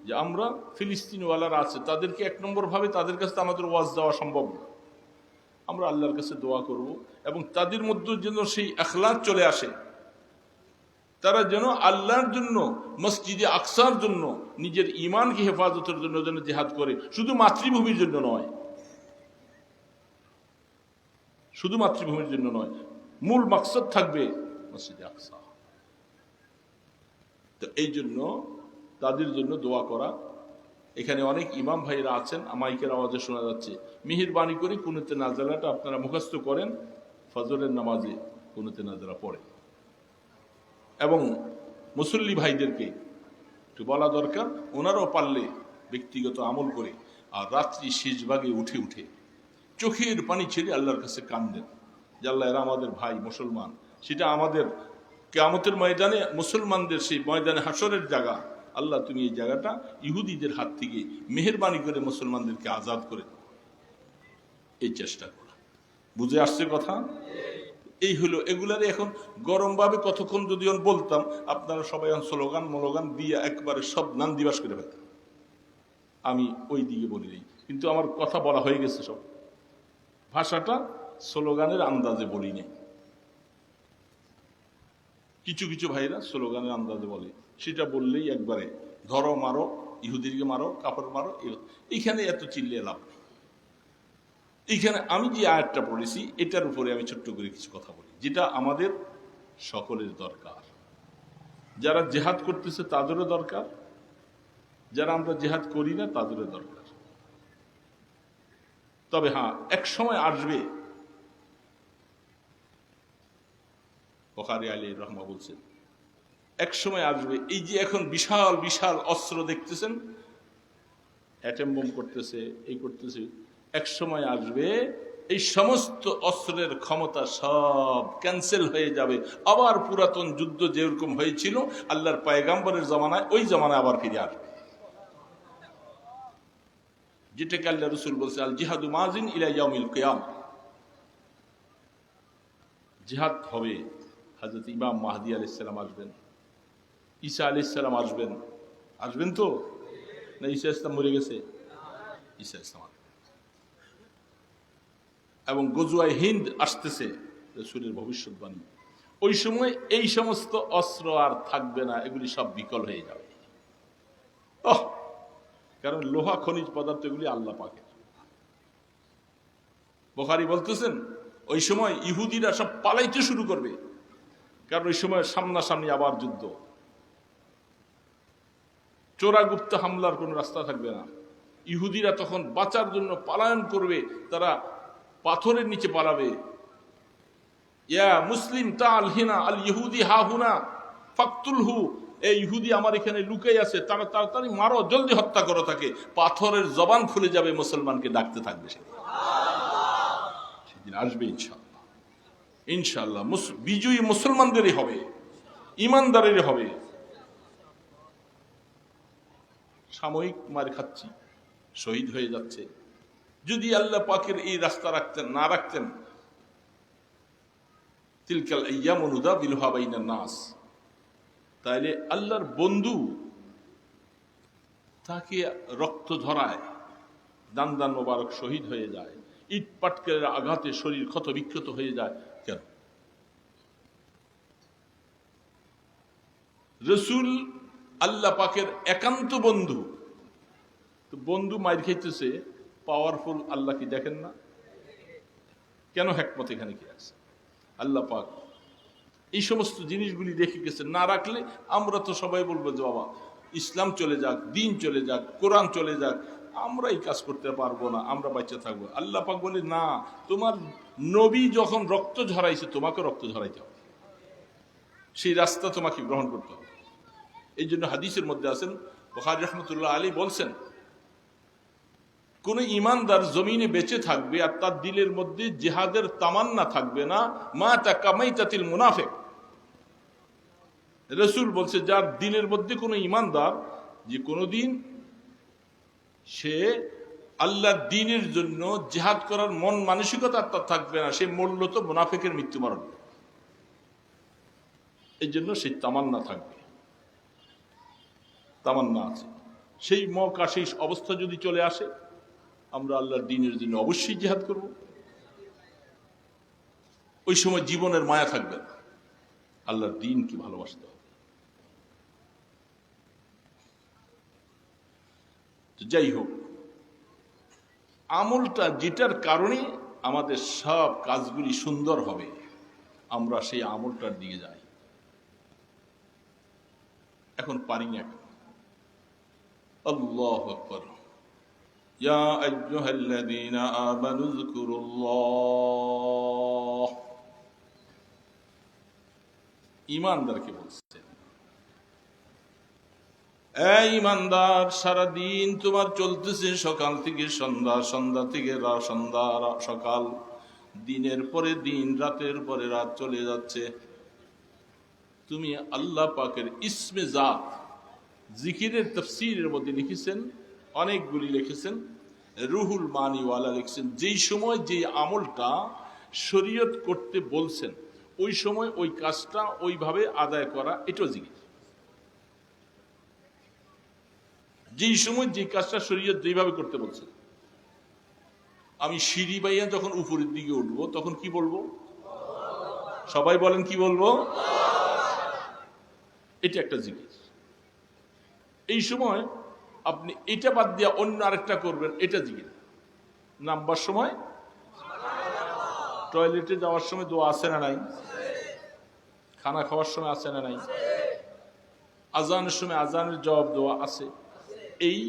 [SPEAKER 1] যে আমরা ফিলিস্তিনওয়ালারা আছে, তাদেরকে এক নম্বর ভাবে তাদের কাছে আমাদের ওয়াজ দেওয়া সম্ভব না। আমরা আল্লাহর কাছে দোয়া করব এবং তাদের মধ্যে যেন সেই ইখলাস চলে আসে, তারা যেন আল্লাহর জন্য, মসজিদে আকসার জন্য, নিজের ঈমানকে হেফাজতের জন্য যেন জিহাদ করে, শুধু মাতৃভূমির জন্য নয়, শুধু মাতৃভূমির জন্য নয়, মূল মাকসাদ থাকবে মসজিদে আকসা। তো এই জন্য তাদের জন্য দোয়া করা। এখানে অনেক ইমাম ভাইরা আছেন, মাইকের আওয়াজে শোনা যাচ্ছে, মেহেরবানি করে কুনুতে নাজেলাটা আপনারা মুখস্থ করেন, ফজরের নামাজে কুনুতে নাজেলা পড়ে। এবং মুসল্লি ভাইদেরকে একটু বলা দরকার, ওনারাও পারলে ব্যক্তিগত আমল করে, আর রাত্রি শেষ ভাগে উঠে উঠে চোখের পানি ছেড়ে আল্লাহর কাছে কান্দেন যে আল্লাহ এরা আমাদের ভাই মুসলমান, সেটা আমাদের কিয়ামতের ময়দানে, মুসলমানদের সেই ময়দানে হাসরের জায়গা, আল্লাহ তুমি এই জায়গাটা ইহুদিদের হাত থেকে মেহেরবানি করে মুসলমানদেরকে আজাদ করে দাও, এই চেষ্টা করা। বুঝে আসছে কথা? এই হলো, এগুলারে এখন গরমভাবে কতক্ষণ যদি বলতাম, আপনারা সবাই স্লোগান মলোগান দিয়ে একবারে সব নাম দিবাস করে ফেলতেন। আমি ওই দিকে বলি নাই, কিন্তু আমার কথা বলা হয়ে গেছে, সব ভাষাটা স্লোগানের আন্দাজে বলি নাই। কিছু কিছু ভাইরা স্লোগানের আন্দাজে বলে, সেটা বললেই একবারে ধরো মারো, ইহুদিকে মারো, কাপড় মারো, এইখানে এত চিল্লিয়ে লাভ নেই। এইখানে আমি যে আয়াতটা পড়েছি, এটার উপরে আমি ছোট্ট করে কিছু কথা বলি, যেটা আমাদের সকলের দরকার। যারা জেহাদ করতেছে তাদেরও দরকার, যারা আমরা জেহাদ করি না তাদেরও দরকার। তবে হ্যাঁ, এক সময় আসবে, বুখারী আলাইহির রাহমা বলছেন, এক সময় আসবে, এই যে এখন বিশাল বিশাল অস্ত্র দেখতেছেন, অ্যাটম বোম করতেছে, এই করতেছে, এক সময় আসবে এই সমস্ত অস্ত্রের ক্ষমতা সব ক্যান্সেল হয়ে যাবে, আবার পুরাতন যুদ্ধ যেরকম হয়েছিল আল্লাহর পয়গাম্বরের জামানায়, ওই জামানায় আবার ফিরে আসবে। যেটাকে আল্লাহ রাসূল বলছে, আল জিহাদু মাজিন ইলা ইয়াউমিল কিয়ামা, জিহাদ হবে। হযরত ইমাম মাহদী আলাইহিস সালাম আসবেন, ঈসা আলাইহিস সালাম আসবেন, আসবেন তো না? ঈসা ইসলাম মরে গেছে, ঈসা ইসলাম আসবেন। এবং গজওয়ায়ে হিন্দ আসতেছে, রাসূলের ভবিষ্যৎবাণী, ওই সময় এই সমস্ত অস্ত্র আর থাকবে না, এগুলি সব বিকল হয়ে যাবে। কারণ লোহা খনিজ পদার্থ এগুলি আল্লাহ পাকের। বুখারী বলতেছেন ওই সময় ইহুদিরা সব পালাইতে শুরু করবে, কারণ ওই সময় সামনাসামনি আবার যুদ্ধ, চোরাগুপ্ত হামলার কোনো রাস্তা থাকবে না। ইহুদিরা তখন বাঁচার জন্য পলায়ন করবে, তারা পাথরের নিচে পালাবে। ইয়া মুসলিম তাল হিনা আল ইহুদি হা হুনা ফাকতুলহু, এই ইহুদি আমার এখানে লুকাই আছে, তারা তাড়াতাড়ি মারো, জলদি হত্যা করো তাকে। পাথরের জবান খুলে যাবে, মুসলমানকে ডাকতে থাকবে। সেদিন আসবে ইনশাআল্লাহ। ইনশাআল্লাহ বিজয়ী মুসলমানদেরই হবে, ইমানদারেরই হবে। সাময়িক মার খাচ্ছি, শহীদ হয়ে যাচ্ছে। যদি আল্লাহ পাকের এই রাস্তা না রাখতেন, তিলকাল আইয়ামু নুদাবিলুহা বাইনান নাস, তাইলে আল্লাহর বন্ধু তাকে রক্ত ঝরায়, দান দান মোবারক শহীদ হয়ে যায়, ইট পাটকেলের আঘাতে শরীর ক্ষত বিক্ষত হয়ে যায়। কেন? রসুল আল্লাহ পাকের একান্ত বন্ধু, তো বন্ধু মাইর খাইতেছে, পাওয়ারফুল আল্লাহ কি দেখেন না? কেন? হিকমত এখানে কি আছে? আল্লাহ পাক এই সমস্ত জিনিসগুলি রেখে গেছে। না রাখলে আমরা তো সবাই বলবো যে বাবা ইসলাম চলে যাক, দিন চলে যাক, কোরআন চলে যাক, আমরা এই কাজ করতে পারবো না, আমরা বাচ্চা থাকবো। আল্লাহ পাক বলে না, তোমার নবী যখন রক্ত ঝরাইছে, তোমাকে রক্ত ঝরাইতে হবে, সেই রাস্তা তোমাকে গ্রহণ করতে হবে। এই জন্য হাদিসের মধ্যে আছেন, বুখারী রাহমাতুল্লাহ আলাইহি বলছেন, কোন ইমানদার জমিনে বেঁচে থাকবে আর তার দিলের মধ্যে জিহাদের তামান্না থাকবে না, মা তাকামাইতাতিল মুনাফিক। রাসূল বলছে, যার দিলের মধ্যে কোনো ইমানদার যে কোনোদিন সে আল্লাহর দ্বীনের জন্য জিহাদ করার মন মানসিকতা তার থাকবে না, সে মরল তো মুনাফিকের মৃত্যুবরণ। এই জন্য সেই তামান্না থাকবে, তামান্না আছে। সেই মৌকা, সেই অবস্থা যদি চলে আসে, আমরা আল্লাহর দ্বীনের জন্য অবশ্যই জিহাদ করব। ওই সময় জীবনের মায়া থাকবে না, আল্লাহর দ্বীনকে ভালোবাসতে হবে। যাই হোক, আমলটা যেটার কারণে আমাদের সব কাজগুলি সুন্দর হবে, আমরা সেই আমলটার দিকে যাই। এখন পারি না। আল্লাহু আকবার। ইয়া আইয়ুহাল্লাযীনা আমানু যকুরুল্লাহ। ঈমানদারকে বলছেন, এই ঈমানদার, সারাদিন তোমার চলতেছে সকাল থেকে সন্ধ্যা, সন্ধ্যা থেকে সকাল, দিনের পরে দিন, রাতের পরে রাত চলে যাচ্ছে। তুমি আল্লাহ পাকের ইসমে জাত জিকিরের তাফসীরের মধ্যে লিখেছেন, অনেকগুলি লিখেছেন, রুহুল মানিওয়ালা লিখছেন, যেই সময় যে আমলটা শরীয়ত করতে বলছেন, ওই সময় ওই কাজটা ওইভাবে আদায় করা, এটাও জিকির। যেই সময় যে কাজটা শরীয়ত যেইভাবে করতে বলছে, আমি সিঁড়ি বাইয়া যখন উপরের দিকে উঠবো, তখন কি বলবো? সবাই বলেন, কি বলবো? এটা একটা জিকির। এই সময় আপনি এটা বাদ দিয়া অন্য আরেকটা করবেন, এটা জিকির। নামবার সময়, টয়লেটে যাওয়ার সময় দোয়া আছে না নাই? খানা খাওয়ার সময় আছে না নাই? আজানের সময় আজানের জবাব দোয়া আছে। এই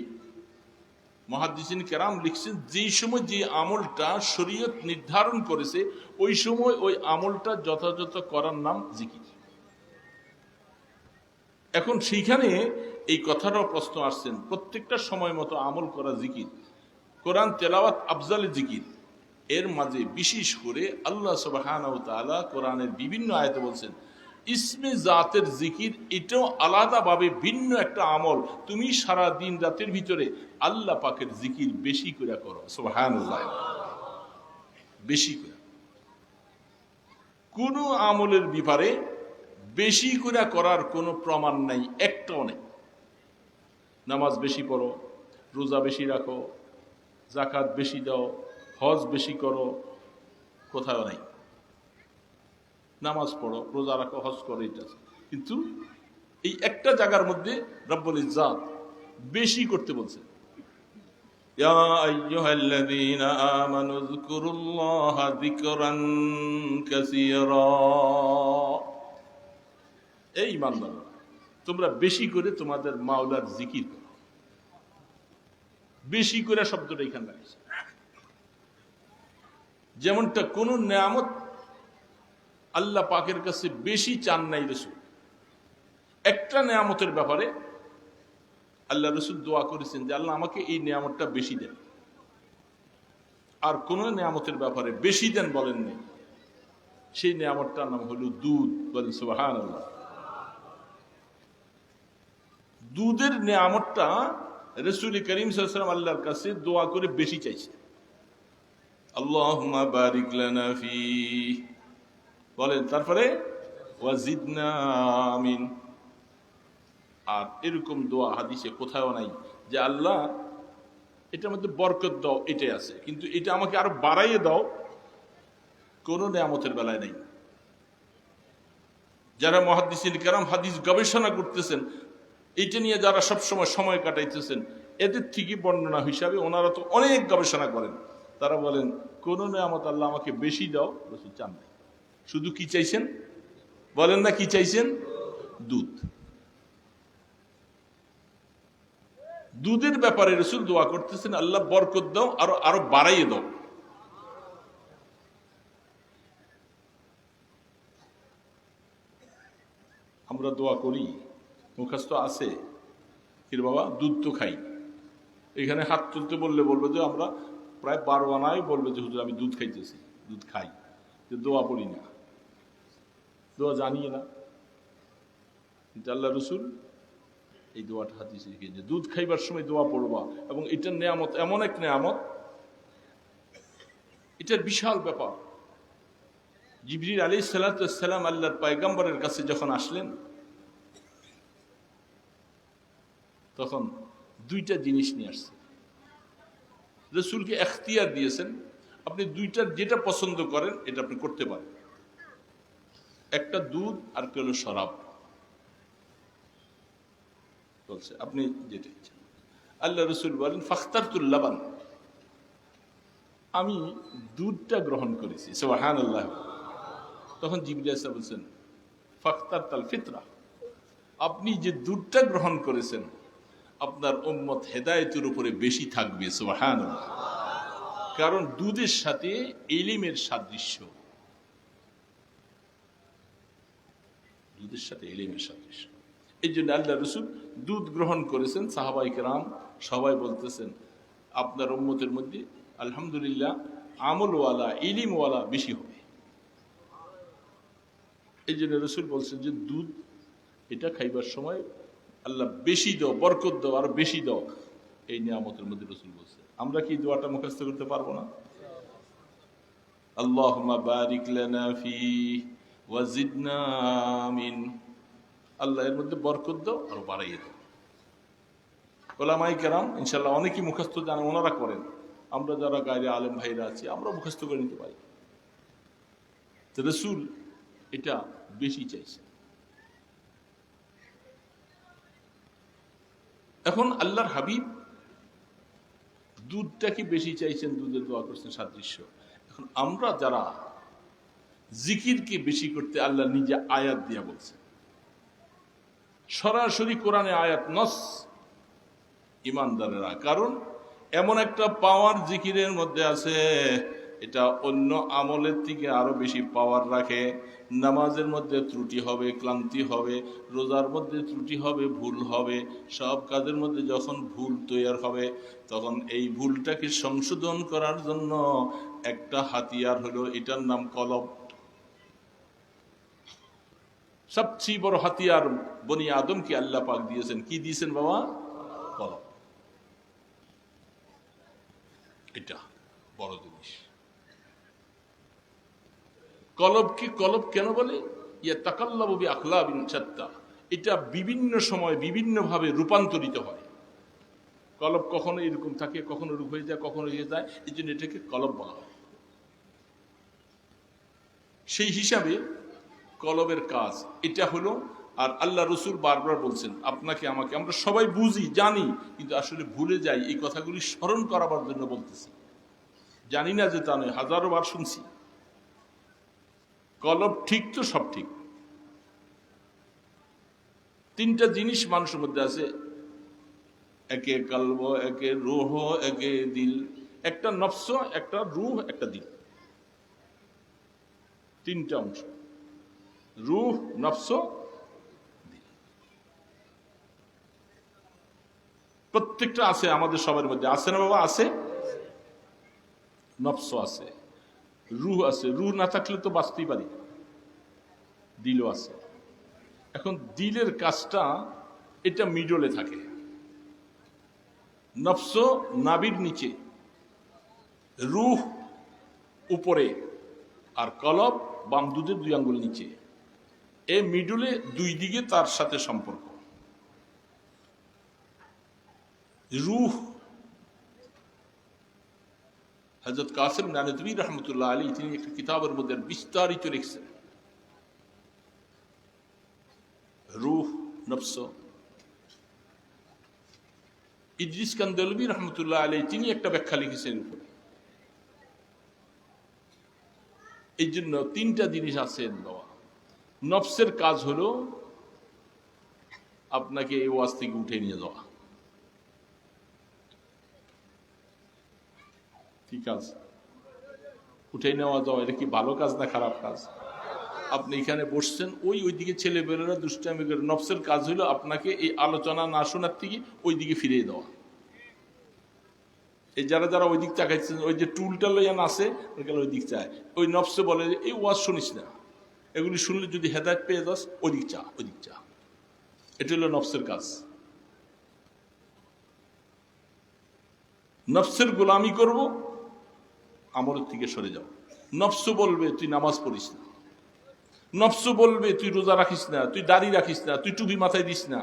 [SPEAKER 1] মুহাদ্দিসিন কেরাম লিখছেন, যেই সময় যে আমলটা শরীয়ত নির্ধারণ করেছে, ওই সময় ওই আমলটা যথাযথ করার নাম জিকির। এখন সেইখানে এই কথাটাও প্রশ্ন আসছেন, প্রত্যেকটা সময় মতো আমল করা জিকির, কোরআন তেলাওয়াত আফজালে জিকির। এর মাঝে বিশেষ করে আল্লাহ সুবহানাহু ওয়া তাআলা কোরআনের বিভিন্ন আয়াতে বলছেন, ইসমে জাতের জিকির, এটাও আলাদাভাবে ভিন্ন একটা আমল। তুমি সারা দিন রাতের ভিতরে আল্লাহ পাকের জিকির বেশি করে করো, সুবহানাল্লাহ, বেশি করে। কোন আমলের ব্যাপারে বেশি করে করার কোনো প্রমাণ নাই, একটাও নেই। নামাজ বেশি পড়ো, রোজা বেশি রাখো, যাকাত বেশি দাও, হজ বেশি করো, কোথাও নাই। নামাজ পড়ো, রোজা রাখো, হজ করো, এটা কিন্তু এই একটা জায়গার মধ্যে রব্বুল ইজ্জাত বেশি করতে বলছে, ইয়া আইয়ুহাল্লাযীনা আমানু যকুরুল্লাহা যিকরান কাসীরা। এই ঈমানদাররা, তোমরা বেশি করে তোমাদের মাওলার জিকির করো। বেশি করে শব্দটা এখানে লাগছে। যেমনটা কোন নেয়ামত আল্লাহ পাকের কাছে বেশি চান নাই রাসূল। একটা নেয়ামতের ব্যাপারে আল্লাহ রাসূল দোয়া করেছেন যে আল্লাহ আমাকে এই নেয়ামতটা বেশি দেন, আর কোন নেয়ামতের ব্যাপারে বেশি দেন বলেননি। সেই নেয়ামতটার নাম হলো দুধ। বলেন সুবহানাল্লাহ। দুধের নেয়ামতটা রাসূল করিম সাল্লাল্লাহু আলাইহি ওয়াসাল্লাম আল্লাহর কাছে দোয়া করে বেশি চাইছে, আল্লাহুম্মা বারিক লানা ফি, বলেন তারপরে ওয়াজিদনা আমিন। আর এরকম দোয়া হাদিসে কোথাও নাই যে আল্লাহ এটার মধ্যে বরকত দাও, এটাই আছে, কিন্তু এটা আমাকে আরো বাড়াইয়ে দাও, কোন নেয়ামতের বেলায় নাই। যারা মুহাদ্দিসিন কেরাম হাদিস গবেষণা করতেছেন, এইটা নিয়ে যারা সবসময় সময় কাটাইতেছেন, এদের থেকে বর্ণনা হিসাবে ওনারা তো অনেক গবেষণা করেন। তারা বলেন কোন নেয়ামত আল্লাহ আমাকে বেশি দাও রাসূল চান নাই, শুধু কি চাইছেন বলেন না, কি চাইছেন? দুধ। দুধের ব্যাপারে রাসূল দোয়া করতেছেন আল্লাহ বরকত দাও, আরো আরো বাড়াইয়ে দাও। আমরা দোয়া করি, মুখস্থ আছে কিরে বাবা, দুধ তো খাই। এখানে হাত তুলতে বললে বলবে যে আমরা প্রায় 12 আনায় বলবে যে হুজুর আমি দুধ খাইতেছি, দুধ খাই, যে দোয়া পড়ি না, দোয়া জানিয়ে না। কিন্তু আল্লাহ রসুল এই দোয়াটা হাদিসে লিখে যে দুধ খাইবার সময় দোয়া পড়বা, এবং এটার নেয়ামত এমন এক নেয়ামত, এটার বিশাল ব্যাপার। জিবরিল আলাইহিস সালাম আল্লাহর পয়গম্বরের কাছে যখন আসলেন, তখন দুইটা জিনিস নিয়ে আসছে। রাসূলকে এখতিয়ার দিয়েছেন, আপনি দুইটার যেটা পছন্দ করেন এটা আপনি করতে পারেন। একটা দুধ আর একটা হলো শরাব। বলছে আপনি যেটা ইচ্ছা। আল্লাহ রাসূল বলেন ফাখতারতুল লাবান, আমি দুধটা গ্রহণ করেছি। সুবহানাল্লাহ। তখন জিবরিল আলাইহিস সালাম বলছেন ফাখতারতাল ফিতরা, আপনি যে দুধটা গ্রহণ করেছেন আপনার উম্মত হেদায়েতের উপরে বেশি থাকবে। সুবহানাল্লাহ। কারণ দুধের সাথে ইলমের সাদৃশ্য, দুধের সাথে ইলমের সাদৃশ্য। এই জন্য আল্লাহ রাসূল দুধ গ্রহণ করেছেন। সাহাবায়ে কেরাম সবাই বলতেছেন আপনার উম্মতের মধ্যে আলহামদুলিল্লাহ আমলওয়ালা ইলমওয়ালা বেশি হবে। এই জন্য রাসূল বলছেন যে দুধ এটা খাইবার সময় আল্লাহ বেশি দাও, বরকত দাও, আর বেশি দাও, এই নিয়ামতের মধ্যে রাসূল বলছে। আমরা কি দোয়াটা মুখস্থ করতে পারবো না? আল্লাহুম্মা বারিক লানা ফি ওয়াজিদনা আমিন। আল্লাহ এর মধ্যে বরকত দাও, আর বাড়াইয়ে দাও। উলামায়ে কেরাম ইনশাআল্লাহ অনেকেই মুখস্থ জানেন, ওনারা করেন। আমরা যারা গায়রে আলেম ভাইরা আছি আমরা মুখস্থ করে নিতে পারি। তো রাসূল এটা বেশি চাইছে। এখন আল্লাহর হাবিব দুধটাকে বেশি চাইছেন, দুধের দোয়া করছেন সাদৃশ্য। এখন আমরা যারা জিকিরকে বেশি করতে, আল্লাহ নিজে আয়াত দিয়া বলছেন, সরাসরি কোরআনে আয়াত নস ইমানদারেরা। কারণ এমন একটা পাওয়ার জিকিরের মধ্যে আছে, এটা অন্য আমলের থেকে আরো বেশি পাওয়ার রাখে। নামাজের মধ্যে ত্রুটি হবে, ক্লান্তি হবে, রোজার মধ্যে ত্রুটি হবে, ভুল হবে, সব কাজের মধ্যে যখন ভুল তৈরি হবে, তখন এই ভুলটাকে সংশোধন করার জন্য একটা হাতিয়ার হলো, এটার নাম কলব। সবচেয়ে বড় হাতিয়ার বনি আদমকে আল্লাহ পাক দিয়েছেন। কি দিয়েছেন বাবা? কলব। এটা বড় জিনিস। কলবকে কলব কেন বলে? ইয়া তাকাল্লাবু বিআখলাবিন শাত্তা, এটা বিভিন্ন সময় বিভিন্ন ভাবে রূপান্তরিত হয়। কলব কখনো এরকম থাকে, কখনো রূপ হয়ে যায়, কখনো হয়ে যায়, এই জন্য এটাকে কলব বলা হয়। সেই হিসাবে কলবের কাজ এটা হলো। আর আল্লাহ রসুল বারবার বলছেন আপনাকে আমাকে, আমরা সবাই বুঝি জানি, কিন্তু আসলে ভুলে যাই। এই কথাগুলি স্মরণ করাবার জন্য বলতেছি, জানি না যে তা নয়, হাজারো বার শুনছি। কলব ঠিক তো সব ঠিক। তিনটা জিনিস মানুষের মধ্যে আছে, একে কলব, একে রূহ, একে দিল। একটা নফস, একটা রূহ, একটা দিল। তিনটা অংশ, রূহ, নফস, দিল। প্রত্যেকটা আছে আমাদের সবার মধ্যে, আছে না বাবা? আছে। নফস আছে, রূহ আছে, রূহ না থাকলে তো বাঁচতেই পারি। দিলও আছে। এখন দিলের কাজটা এটা মিডলে থাকে, নফস নাভির নিচে, রূহ উপরে, আর কলব বাম দুধের 2 আঙ্গুল নিচে। এই মিডলে 2 দিকে তার সাথে সম্পর্ক। রূহ হযরত কাসিম নানভী রহমতুল্লাহ আলাইহি তিনি একটা কিতাবের মধ্যে বিস্তারিত লিখছেন, রূহ, নফস। ইদ্রিস কান্দালভী রহমতুল্লাহ আলাইহি তিনি একটা ব্যাখ্যা লিখেছেন উপরে। এই জন্য 3টা জিনিস আছে বাবা। নফসের কাজ হলো আপনাকে এই ওয়াজ থেকে উঠে নিয়ে যাওয়া। কি কাজ? উঠে নেওয়া যাওয়া। এটা কি ভালো কাজ না খারাপ কাজ? আপনি এখানে বসছেন, ওইদিকে ছেলেবেলেরা দুষ্টামি করে। নফসের কাজ হলো আপনাকে এই আলোচনা না শোনার থেকে ওই দিকে ফিরিয়ে দেওয়া। এই যারা যারা ওই দিক চাকাইছেন, ওই যে টুলটা লইয়া নাচে, ওই দিক চায়। ওই নফসে বলে এই ওয়াজ শুনিস না, এগুলি শুনলে যদি হেদায়েত পেয়ে যাস, ওই দিক চা, ওই দিক চা। এটা হলো নফসের কাজ। নফসের গোলামি করব, আমলের থেকে সরে যাও। নফস বলবে তুই নামাজ পড়িস না, নফস বলবে তুই রোজা রাখিস না, তুই দাড়ি রাখিস না, তুই টুপি মাথায় দিস না,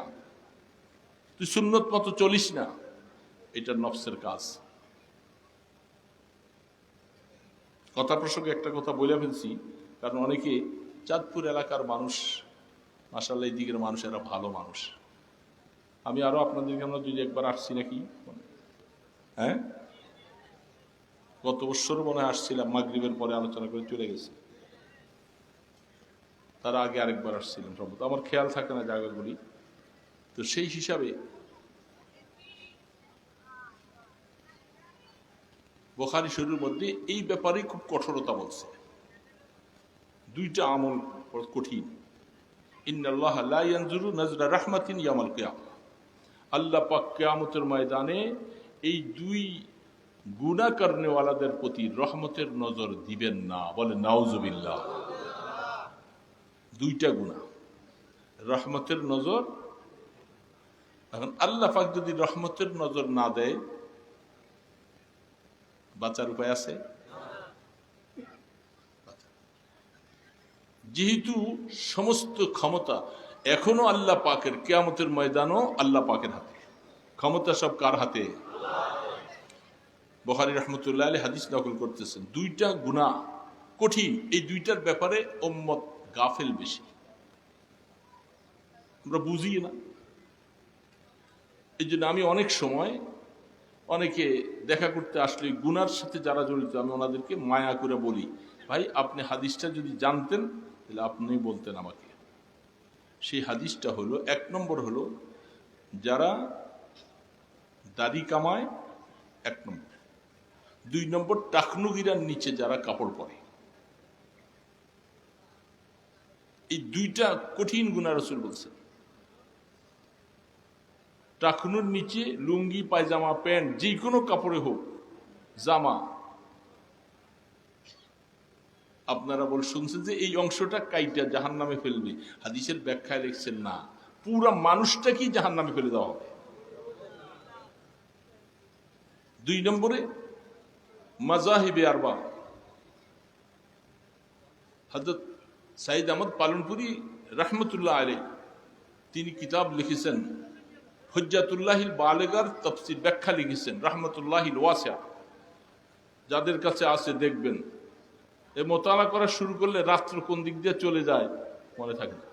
[SPEAKER 1] তুই সুন্নত মতো চলিস না। এটা নফসের কাজ। কথা প্রসঙ্গে একটা কথা বলে ফেলছি, কারণ অনেকে চাঁদপুর এলাকার মানুষ, মাশাআল্লাহ এই দিকের মানুষ, এরা ভালো মানুষ। আমি আরো আপনাদেরকে আমরা 2-1 বার আসছি নাকি, হ্যাঁ গত বছর মনে হয় আসছিলাম, মাগরিবের পরে আলোচনা করে চলে গেছি। তার আগে আরেকবার আসছিলাম সম্ভবত, আমার খেয়াল থাকে না জায়গাগুলি। তো সেই হিসাবে বুখারী শরীফের মধ্যে এই ব্যাপারে খুব কঠোরতা বলছে। 2টা আমল কঠিন। ইন্নাল্লাহা লা ইয়ানজুরু নাজরা রাহমাতিন ইয়াউমাল কিয়ামা। আল্লাহ পাক কিয়ামতের ময়দানে এই 2 গুনাহ করনেওয়ালাদের প্রতি রহমতের নজর দিবেন না। বলে নাউজুবিল্লাহ। 2টা গুনাহ, রহমতের নজর। এখন আল্লাহ পাক যদি রহমতের নজর না দেয়, বাঁচার উপায় আছে? যেহেতু সমস্ত ক্ষমতা এখনো আল্লাহ পাকের, কিয়ামতের ময়দানও আল্লাহ পাকের হাতে। ক্ষমতা সব কার হাতে? বুখারী রাহমাতুল্লাহ আলাইহি হাদিস নকল করতেছেন। 2টা গুনাহ কঠিন, এই 2টার ব্যাপারে উম্মত গাফেল বেশি, আমরা বুঝি না। এই জন্য আমি অনেক সময় অনেকে দেখা করতে আসলে গুনার সাথে যারা জড়িত, আমি ওনাদেরকে মায়া করে বলি, ভাই আপনি হাদিসটা যদি জানতেন তাহলে আপনি বলতেন আমাকে। সেই হাদিসটা হলো, 1 নম্বর হলো যারা দাড়ি কামায়, 1 নম্বর। 2 নম্বর টাকনুগিরার নিচে যারা কাপড় পরে। এই 2টা কঠিন গুনাহ রাসূল বলছেন। টাকনুর নিচে লুঙ্গি, পায়জামা, প্যান্ট, যে কোনো কাপড়ে হোক, জামা, আপনারা শুনছেন যে এই অংশটা কাইটা জাহান্নামে ফেলবে। হাদিসের ব্যাখ্যায় লিখছেন না, পুরা মানুষটাকেই জাহান্নামে ফেলে দেওয়া হবে। 2 নম্বরে মাযাহিবে আরবা। হযরত সাইদ আহমদ পালনপুরি রাহমাতুল্লাহ আলাইহি তিনি কিতাব লিখেছেন, হুজ্জাতুল্লাহিল বালিগার তাফসীর, ব্যাখ্যা লিখেছেন, রাহমাতুল্লাহিল ওয়াসিআ। যাদের কাছে আছে দেখবেন, এই মোতালা করা শুরু করলে রাত্র কোন দিক দিয়ে চলে যায় মনে থাকে না।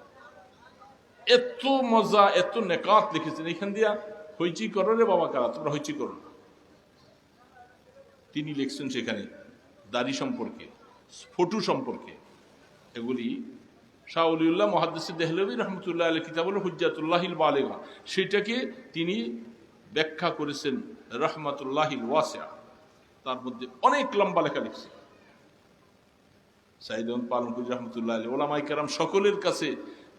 [SPEAKER 1] এত মজা, এত নেকাত লিখেছেন, এখান দিয়া হইচি করো রে বাবা কারা, তোমরা হইচি করো না। তিনি লিখছেন সেখানে দাড়ি সম্পর্কে, ফটু সম্পর্কে। এগুলি শাহ ওলিউল্লাহ মুহাদ্দিস দেহলভী রহমতুল্লাহ আলাইহি কিতাবুল হুজ্জাতুল্লাহিল বালিগা, সেটাকে তিনি ব্যাখ্যা করেছেন রহমাতুল্লাহিল ওয়াসিআ। তার মধ্যে অনেক লম্বা লেখা লিখছে সাইদ আহমদ পালনপুরি রহমতুল্লাহ আলাইহি। ওলামায়ে কেরাম সকলের কাছে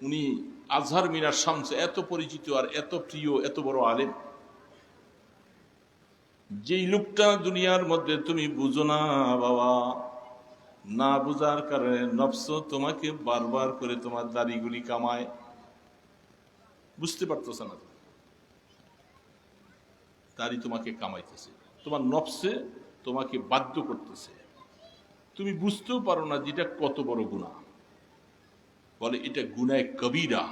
[SPEAKER 1] উনি আজহার মিনার শামস এত পরিচিত আর এত প্রিয়, এত বড় আলেম। যেই লোকটা দুনিয়ার মধ্যে তুমি বুঝো না বাবা, না বুঝার কারণে নফস তোমাকে বারবার করে তোমার দাড়িগুলি কামায়, বুঝতে পারতেছ না, দাড়ি তোমাকে কামাইতেছে, তোমার নফসে তোমাকে বাধ্য করতেছে, তুমি বুঝতেও পারো না যেটা কত বড় গুনাহ। বলে এটা গুনায় কবিরা,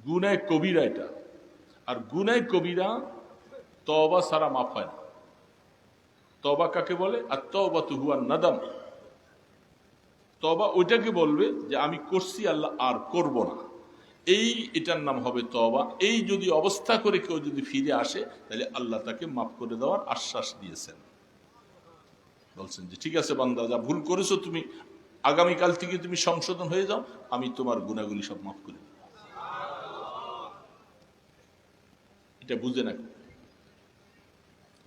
[SPEAKER 1] গুনায় কবিরা এটা। আর গুনায় কবিরা তওবা ছাড়া মাফ হয় না। তওবা কাকে বলে? আর তওবাতু হুয়া নাদাম। তওবা ওইটাকে বলবে যে আমি করছি, আল্লাহ আর করব না, এটার নাম হবে তওবা। এই যদি অবস্থা করে কেউ যদি ফিরে আসে তাহলে আল্লাহ তাকে মাফ করে দেওয়ার আশ্বাস দিয়েছেন। বলছেন যে ঠিক আছে বান্দা, যা ভুল করেছো তুমি আগামীকাল থেকে তুমি সংশোধন হয়ে যাও, আমি তোমার গুনাহগুলি সব মাফ করে দেব। এটা বুঝে না।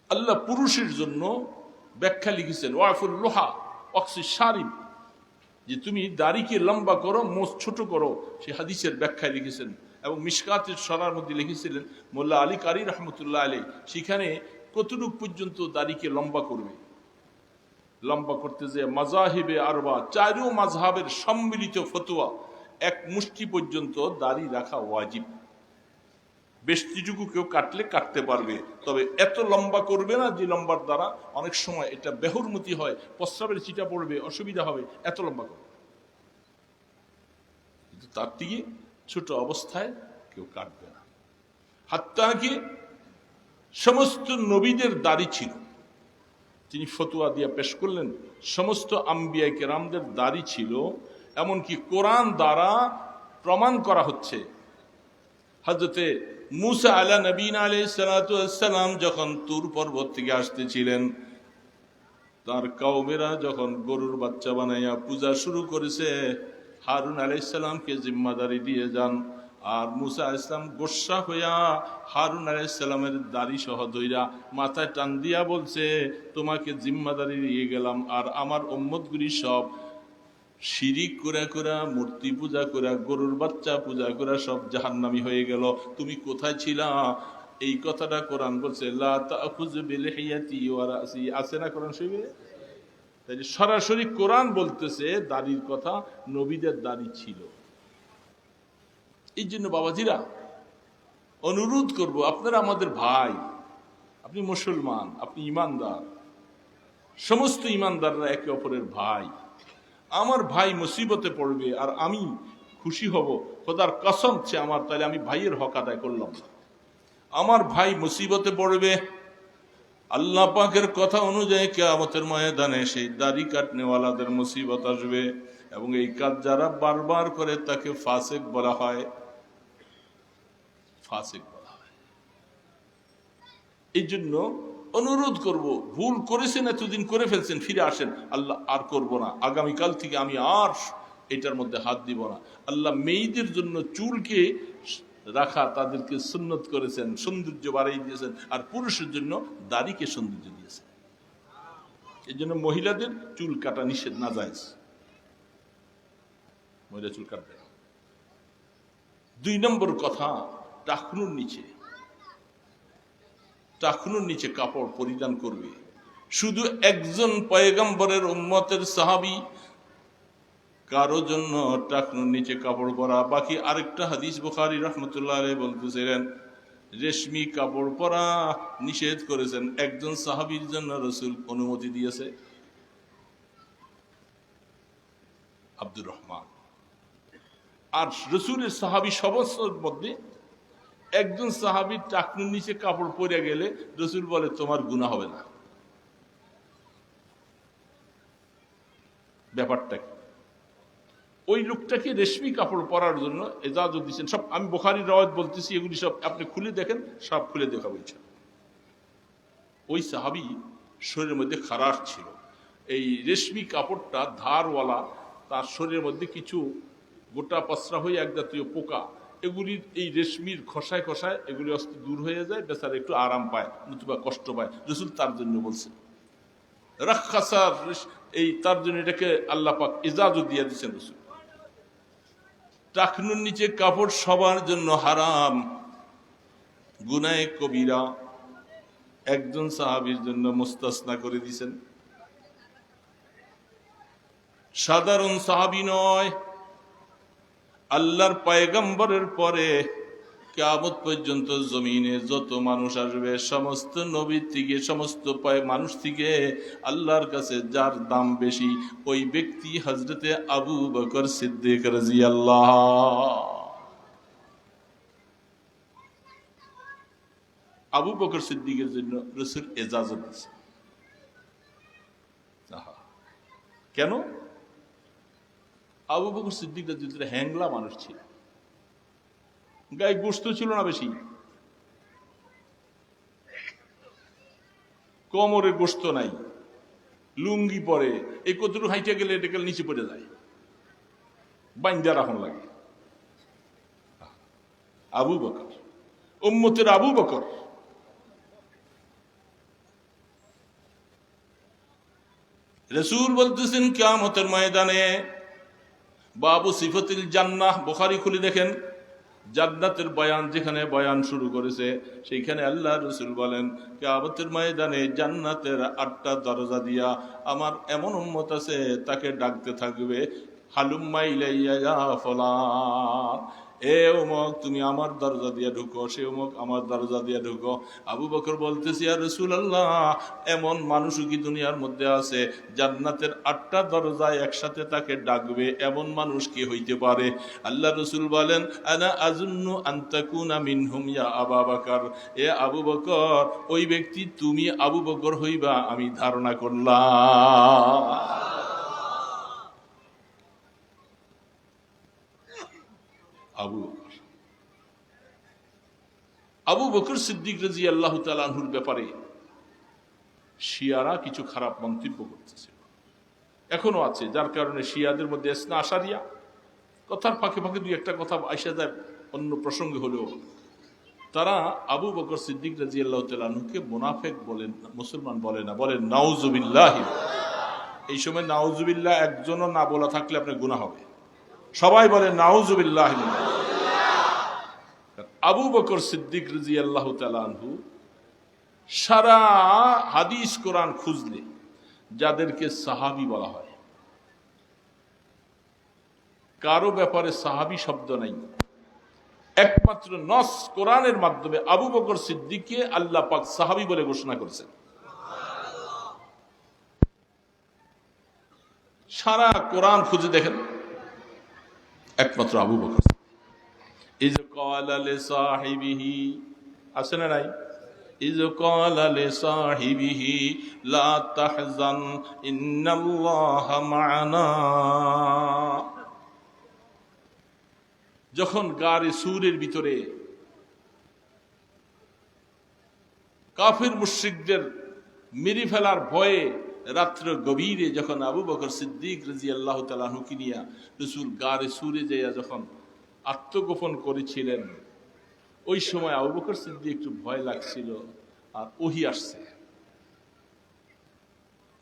[SPEAKER 1] আল্লাহ পুরুষের জন্য ব্যাখ্যা লিখেছেন ওয়াফুল লোহা অক্সি শারিব, যে তুমি দাড়িকে লম্বা করো, মোচ ছোট করো। সে হাদিসের ব্যাখ্যায় লিখেছেন। এবং মিশকাতের সরার মধ্যে লিখেছিলেন মোল্লা আলী কারি রহমতুল্লাহ আলাইহি, সেখানে কতটুক পর্যন্ত দাড়িকে লম্বা করবে। লম্বা করতে যে মাযাহিবে আরবা, চারো মাযহাবের সম্মিলিত ফতোয়া, এক মুষ্টি পর্যন্ত দাড়ি রাখা ওয়াজিব। বেশিটুকু কেউ কাটলে কাটতে পারবে, তবে এত লম্বা করবে না যে লম্বার দ্বারা অনেক সময় এটা বেহুরমতি হয়, প্রস্রাবের চিটা পড়বে, অসুবিধা হবে, এত লম্বা করবে। কিন্তু তার থেকে ছোট অবস্থায় কেউ কাটবে না। হাত্তা কি সমস্ত নবীদের দাড়ি ছিল, তিনি ফতোয়া দিয়ে পেশ করলেন সমস্ত আম্বিয়া কেরামদের দাড়ি ছিল। এমনকি কোরআন দ্বারা প্রমাণ করা হচ্ছে, হযরতে মুসা আলা নবীনা আলাইহিস সালাতু ওয়াস সালাম যখন তুর পর্বত থেকে আসতেছিলেন, তার কওমেরা যখন গরুর বাচ্চা বানাইয়া পূজা শুরু করেছে, হারুন আলাইহিস সালামকে জিম্মাদারি দিয়ে যান। আর মুসা আলাইহিস সালাম গোসা হইয়া হারুন আলাইহিস সালামের দাড়ি সহ ধইরা মাথায় টান দিয়া বলছে, তোমাকে জিম্মাদারি দিয়ে গেলাম, আর আমার উম্মতগুলি সব শিরিক করে করে, মূর্তি পূজা করে, গরুর বাচ্চা পূজা করে সব জাহান্নামী হয়ে গেল, তুমি কোথায় ছিলা? এই কথাটা কোরআন বলছে লা তাখুয বিলিহিয়াতি ওয়া রাসি, আছে না কোরআন শরীফে? তাই সরাসরি কোরআন বলতেছে দাড়ির কথা, নবীদের দাড়ি ছিল। এই জন্য বাবাজিরা অনুরোধ করব, আপনারা আমাদের ভাই, আপনি মুসলমান, আপনি ইমানদার, সমস্ত ইমানদাররা একে অপরের ভাই। আমার ভাই মুসিবতে পড়বে আর আমি খুশি হব, খোদার কসম সে আমার, তাহলে আমি ভাইয়ের হক আদায় করলাম না। আমার ভাই মুসিবতে পড়বে, আল্লাহ পাকের কথা অনুযায়ী কিয়ামতের ময়দানে সেই দাড়ি কাটনেওয়ালাদের মুসিবত আসবে। এবং এই কাজ যারা বারবার করে তাকে ফাসিক বলা হয়, ফাসিক বলা হয়। এই জন্য অনুরোধ করব, ভুল করেছেন, এতদিন করে ফেলছেন, ফিরে আসেন, আল্লাহ আর করব না, আগামীকাল থেকে আমি আর এটার মধ্যে হাত দিব না। আল্লাহ মেয়েদের জন্য চুলকে রাখা, তাদেরকে সুন্নত করেছেন, সৌন্দর্য বাড়াই দিয়েছেন, আর পুরুষের জন্য দাড়িকে সৌন্দর্য দিয়েছেন। এই জন্য মহিলাদের চুল কাটা নিষেধ, না জায়েজ, মহিলা চুল কাটবে না। 2 নম্বর কথা, টাকনুর নিচে কাপড় পরিধান করবে। শুধু একজন পয়গম্বরের উম্মতের সাহাবী কারো জন্য টাকনুর নিচে কাপড় পরা। বাকি আরেকটা হাদিস বুখারী রহমতুল্লাহ আলাইহি বলতেছিলেন রেশমি কাপড় পরা নিষেধ করেছেন, একজন সাহাবীর জন্য রাসূল অনুমতি দিয়েছে, আব্দুর রহমান। আর রাসূলের সাহাবী সবসের মধ্যে একজন সাহাবীর টাকনুর নিচে কাপড় পরে গেলে রাসূল বলে তোমার গুনাহ হবে না। ব্যাপারটা কি? ওই লোকটাকে রেশমি কাপড় পরার জন্য এজাজত দিচ্ছেন। সব আমি বুখারীর রওয়ায়াত বলতেছি, এগুলি সব আপনি খুলে দেখেন, সব খুলে দেখাবো ইনশাআল্লাহ। ওই সাহাবী শরীরের মধ্যে খারাশ ছিল, এই রেশমি কাপড়টা ধারওয়ালা, তার শরীরের মধ্যে কিছু গোটা পচরা হয়ে এক জাতীয় পোকা, এগুলির এই রেশমির খসায় খসায় এগুলি অস্তে দূর হয়ে যায়, বেচারা একটু আরাম পায়, নতুবা কষ্ট পায়। রাসূল তার জন্য বলছেন রাখাসার, এই তার জন্য এটাকে আল্লাহ পাক ইজাজত দিয়ে দিচ্ছেন। রাসূল টাকনুর নিচে কাপড় সবার জন্য হারাম, গুনায়ে কবিরা, একজন সাহাবীর জন্য মুস্তাসনা করে দিয়েছেন। সাধারণ সাহাবী নয়, আল্লাহর পয়গম্বরের পরে কিয়ামত পর্যন্ত জমিনে যত মানুষ আসবে, সমস্ত নবী থেকে, সমস্ত মানুষ থেকে আল্লাহর কাছে যার দাম বেশি, ওই ব্যক্তি হযরতে আবু বকর সিদ্দিক রাদিয়াল্লাহু। আবু বকর সিদ্দিকের জন্য রাসূল ইজাজত দিয়েছেন। কেন? আবু বকর সিদ্দিক রাদিয়াল্লাহু হ্যাংলা মানুষ ছিল, গায়ে গোশত ছিল না বেশি, কোমরে গোশত নাই, লুঙ্গি পরে, এই কতটুকু হাইটে গেলে এটা গেলে নিচে পড়ে যায়, বাইন্দা রাখুন লাগে। আবু বকর, উম্মতের আবু বকর। রাসূল বলতেছেন কিয়ামতের ময়দানে বাবু সিফাতিল জান্নাহ, বুখারী খুলে দেখেন, জান্নাতের বয়ান যেখানে বয়ান শুরু করেছে সেইখানে আল্লাহ রাসূল বলেন কিয়ামতের ময়দানে জান্নাতের 8টা দরজা দিয়া আমার এমন উম্মত আছে তাকে ডাকতে থাকবে, হালুম্মা ইলাইয়া ইয়া ফুলান, এ উমক তুমি আমার দরজা দিয়ে ঢুকো, সে উমক আমার দরজা দিয়ে ঢুকো। আবু বকর বলতেছি ইয়া রাসূলুল্লাহ, এমন মানুষও কি দুনিয়ার মধ্যে আছে জান্নাতের 8টা দরজায় একসাথে তাকে ডাকবে, এমন মানুষ কি হইতে পারে? আল্লাহ রাসূল বলেন আনা আযুন্নু আন তাকুনা মিনহুম ইয়া আবু বকর, এ আবু বকর, ওই ব্যক্তি তুমি আবু বকর হইবা আমি ধারণা করলাম। আবু বকর সিদ্দিক রাদিয়াল্লাহু তাআলা আনহুর ব্যাপারে শিয়ারা কিছু খারাপ মন্তব্য করতেছিল, এখনো আছে, যার কারণে শিয়াদের মধ্যে ইসনা আশারিয়া, কথার ফাঁকে ফাঁকে দুই একটা কথা আইসা যায় অন্য প্রসঙ্গে হলেও, তারা আবু বকর সিদ্দিক রাদিয়াল্লাহু তাআলা আনহুকে মুনাফিক বলেন, মুসলমান বলে না, বলেন নাউজুবিল্লাহ। এই সময় নাউজুবিল্লাহ একজনও না বলা থাকলে আপনার গুনাহ হবে, সবাই বলেন নাউজুবিল্লাহ। আবু বকর সিদ্দিক রাদিয়াল্লাহু তাআলা আনহু সারা হাদিস কোরআন খুঁজলে যাদেরকে সাহাবী বলা হয়, কারো ব্যাপারে সাহাবী শব্দ নাই, একমাত্র নস কোরআনের মাধ্যমে আবু বকর সিদ্দিককে আল্লাহ পাক সাহাবী বলে ঘোষণা করেছেন। সারা কোরআন খুঁজে দেখেন, একমাত্র আবু বকর। ইয ক্বালা লিসাহিবিহি, আছে না নাই? ইয ক্বালা লিসাহিবিহি লা তাহজান ইন্নাল্লাহা মা'ানা, যখন গারে সূরের ভিতরে কাফির মুশরিকদের মেরে ফেলার ভয়ে রাত্র গভীরে যখন আবু বকর সিদ্দিক রাদিয়াল্লাহু তাআলা আনহু নিয়া রাসূল গারে সূরে যাইয়া যখন আত্মগোপন করেছিলেন, ওই সময় আবু বকর সিদ্দিক একটু ভয় লাগছিল, আর ওহী আসছে।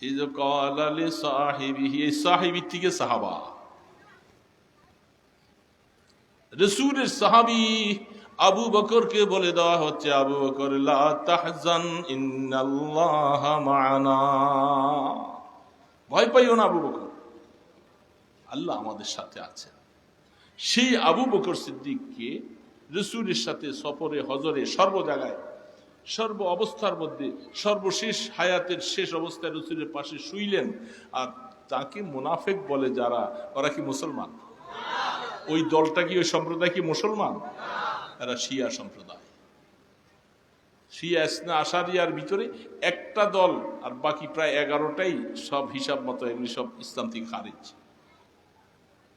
[SPEAKER 1] ইয ক্বালা লিসাহিবিহি, এই সাহিবী থেকে সাহাবা, রাসূলের সাহাবী আবু বকরকে বলে দেওয়া হচ্ছে আবু বকর লা তাহজান ইন্নাল্লাহা মা'ানা, ভয় পাইও না আবু বকর, আল্লাহ আমাদের সাথে আছেন। সেই আবু বকর সিদ্দিককে রাসূলের সাথে সফরে, হজরে, সর্ব জায়গায়, সর্ব অবস্থার মধ্যে, সর্বশেষ হায়াতের শেষ অবস্থায় রাসূলের পাশে শুইলেন। আর তাকে মুনাফিক বলে যারা, ওরা কি মুসলমান? ওই দলটা কি, ওই সম্প্রদায় কি মুসলমান? এরা শিয়া সম্প্রদায়। শিয়া ইসনা আশারিয়ার ভিতরে একটা দল আর বাকি প্রায় 11টাই সব হিসাব মতো এগুলি সব ইসলাম থেকে খারিজ।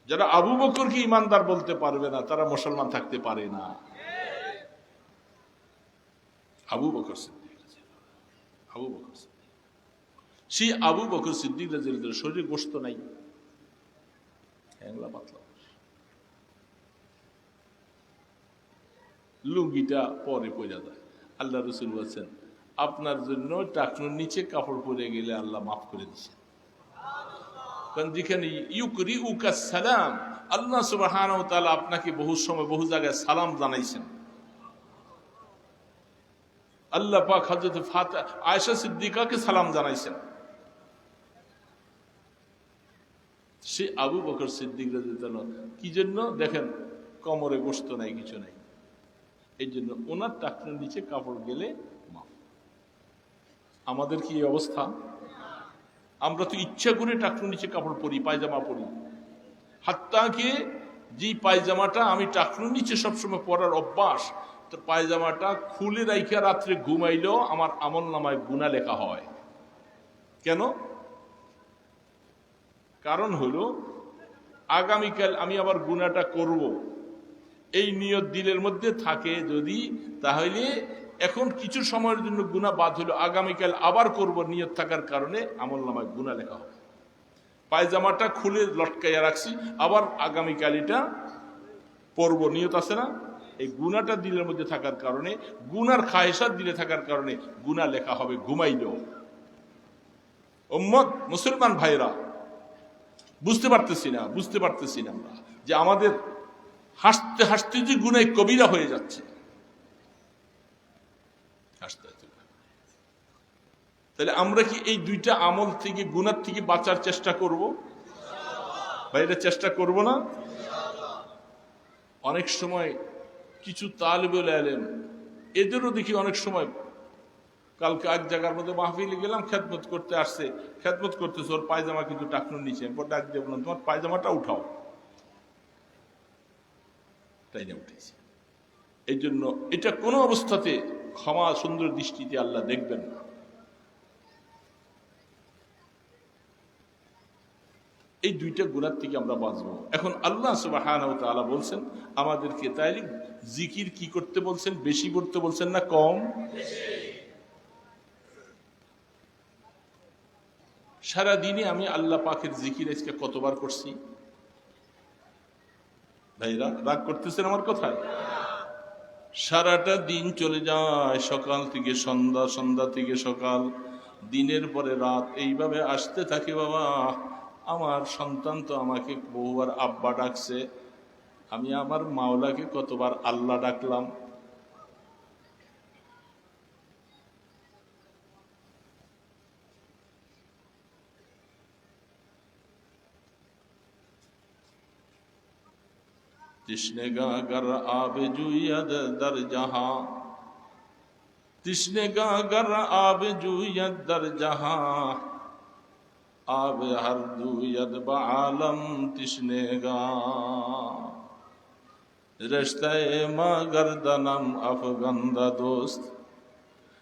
[SPEAKER 1] যারা আবু বকরকে ইমানদার বলতে পারবে না তারা মুসলমান থাকতে পারে না। আবু বকর সিদ্দিক, আবু বকর সিদ্দিক, সেই আবু বকর সিদ্দিক রাদিয়াল্লাহু শরীরে গোশত নাই, হ্যাংলা পাতলা, লুঙ্গিটা পরে পড়ে যায়। আল্লাহ রসুল বলছেন আপনার জন্য টাকনুর নিচে কাপড় পরে গেলে আল্লাহ মাফ করে দিচ্ছেন। কারণ যেখানে ইউকরিউকা সালাম, আল্লাহ সুবহানাহু ওয়া তাআলা আপনাকে বহু সময় বহু জায়গায় সালাম জানাইছেন। আল্লাহ পাক হযরত আয়েশা সিদ্দিকাকে সালাম জানাইছেন। সে আবু বকর সিদ্দিক রাদিয়াল্লাহু কি জন্য দেখেন কোমরে গোশত নাই, কিছু নাই, এই জন্য ওনার টাকনুর নিচে কাপড় গেলে মাফ। আমাদের কি এই অবস্থা? আমরা তো ইচ্ছা করে টাকনুর নিচে কাপড় পরি, পায়জামা পরি। হাত্তাকে যে পায়জামাটা আমি টাকনুর নিচে সবসময় পরার অভ্যাস, তো পায়জামাটা খুলে রাইখা রাত্রে ঘুমাইলেও আমার আমল নামায় গুনাহ লেখা হয়। কেন? কারণ হলো আগামীকাল আমি আবার গুনাহটা করব, এই নিয়ত দিলের মধ্যে থাকে যদি, তাহলে এখন কিছু সময়ের জন্য গুনাহ বাদ হলো, আগামীকাল আবার করব নিয়ত থাকার কারণে আমল নামায় গুনাহ লেখা হবে। পায়জামাটা খুলে লটকাইয়া রাখছি, আবার আগামীকাল এটা পরব, নিয়ত আছে না? এই গুনাহটা দিলের মধ্যে থাকার কারণে, গুনার খায়েশাত দিলে থাকার কারণে গুনাহ লেখা হবে ঘুমাইলেও। উম্মত মুসলমান ভাইরা, বুঝতে পারতেছি না আমরা যে আমাদের হাসতে হাসতে যে গুনাহ কবিরা হয়ে যাচ্ছে। তাহলে আমরা কি এই দুইটা আমল থেকে, গুনাহ থেকে বাঁচার চেষ্টা করব? ভাইরা চেষ্টা করব না? অনেক সময় কিছু তালিবুল ইলম এদেরও দেখি অনেক সময়, কালকে এক জায়গার মধ্যে মাহফিলে গেলাম, খেদমত করতে আসছে, খেদমত করতেছে, ওর পায়জামা কিন্তু টাকনুর নিচে। ডাক দিয়ে বললাম তোমার পায়জামাটা উঠাও, তাই না উঠেছে। এই জন্য এটা কোনো অবস্থাতে ক্ষমা সুন্দর দৃষ্টিতে আল্লাহ দেখবেন না। এই দুইটা গুনাহ থেকে আমরা বাঁচবো। এখন আল্লাহ সুবহানাহু ওয়া তাআলা বলছেন আমাদেরকে, তাই জিকির কি করতে বলছেন? বেশি করতে বলছেন না কম? সারা দিনে আমি আল্লাহ পাকের জিকির আজকে কতবার করছি? ভাইরা রাগ করতেছেন আমার কথায়? সারাটা দিন চলে যায়, সকাল থেকে সন্ধ্যা, সন্ধ্যা থেকে সকাল, দিনের পরে রাত, এইভাবে আসতে থাকে। বাবা, আমার সন্তান তো আমাকে বহুবার আব্বা ডাকছে, আমি আমার মাওলাকে কতবার আল্লাহ ডাকলাম। तिश्नेगा गर आब जुयद दर जहां, तिश्नेगा गर आब जुयद दर जहां, आब हर दुयद बालम तिश्नेगा, रिश्ते मा गर्दनम अफगंदा दोस्त,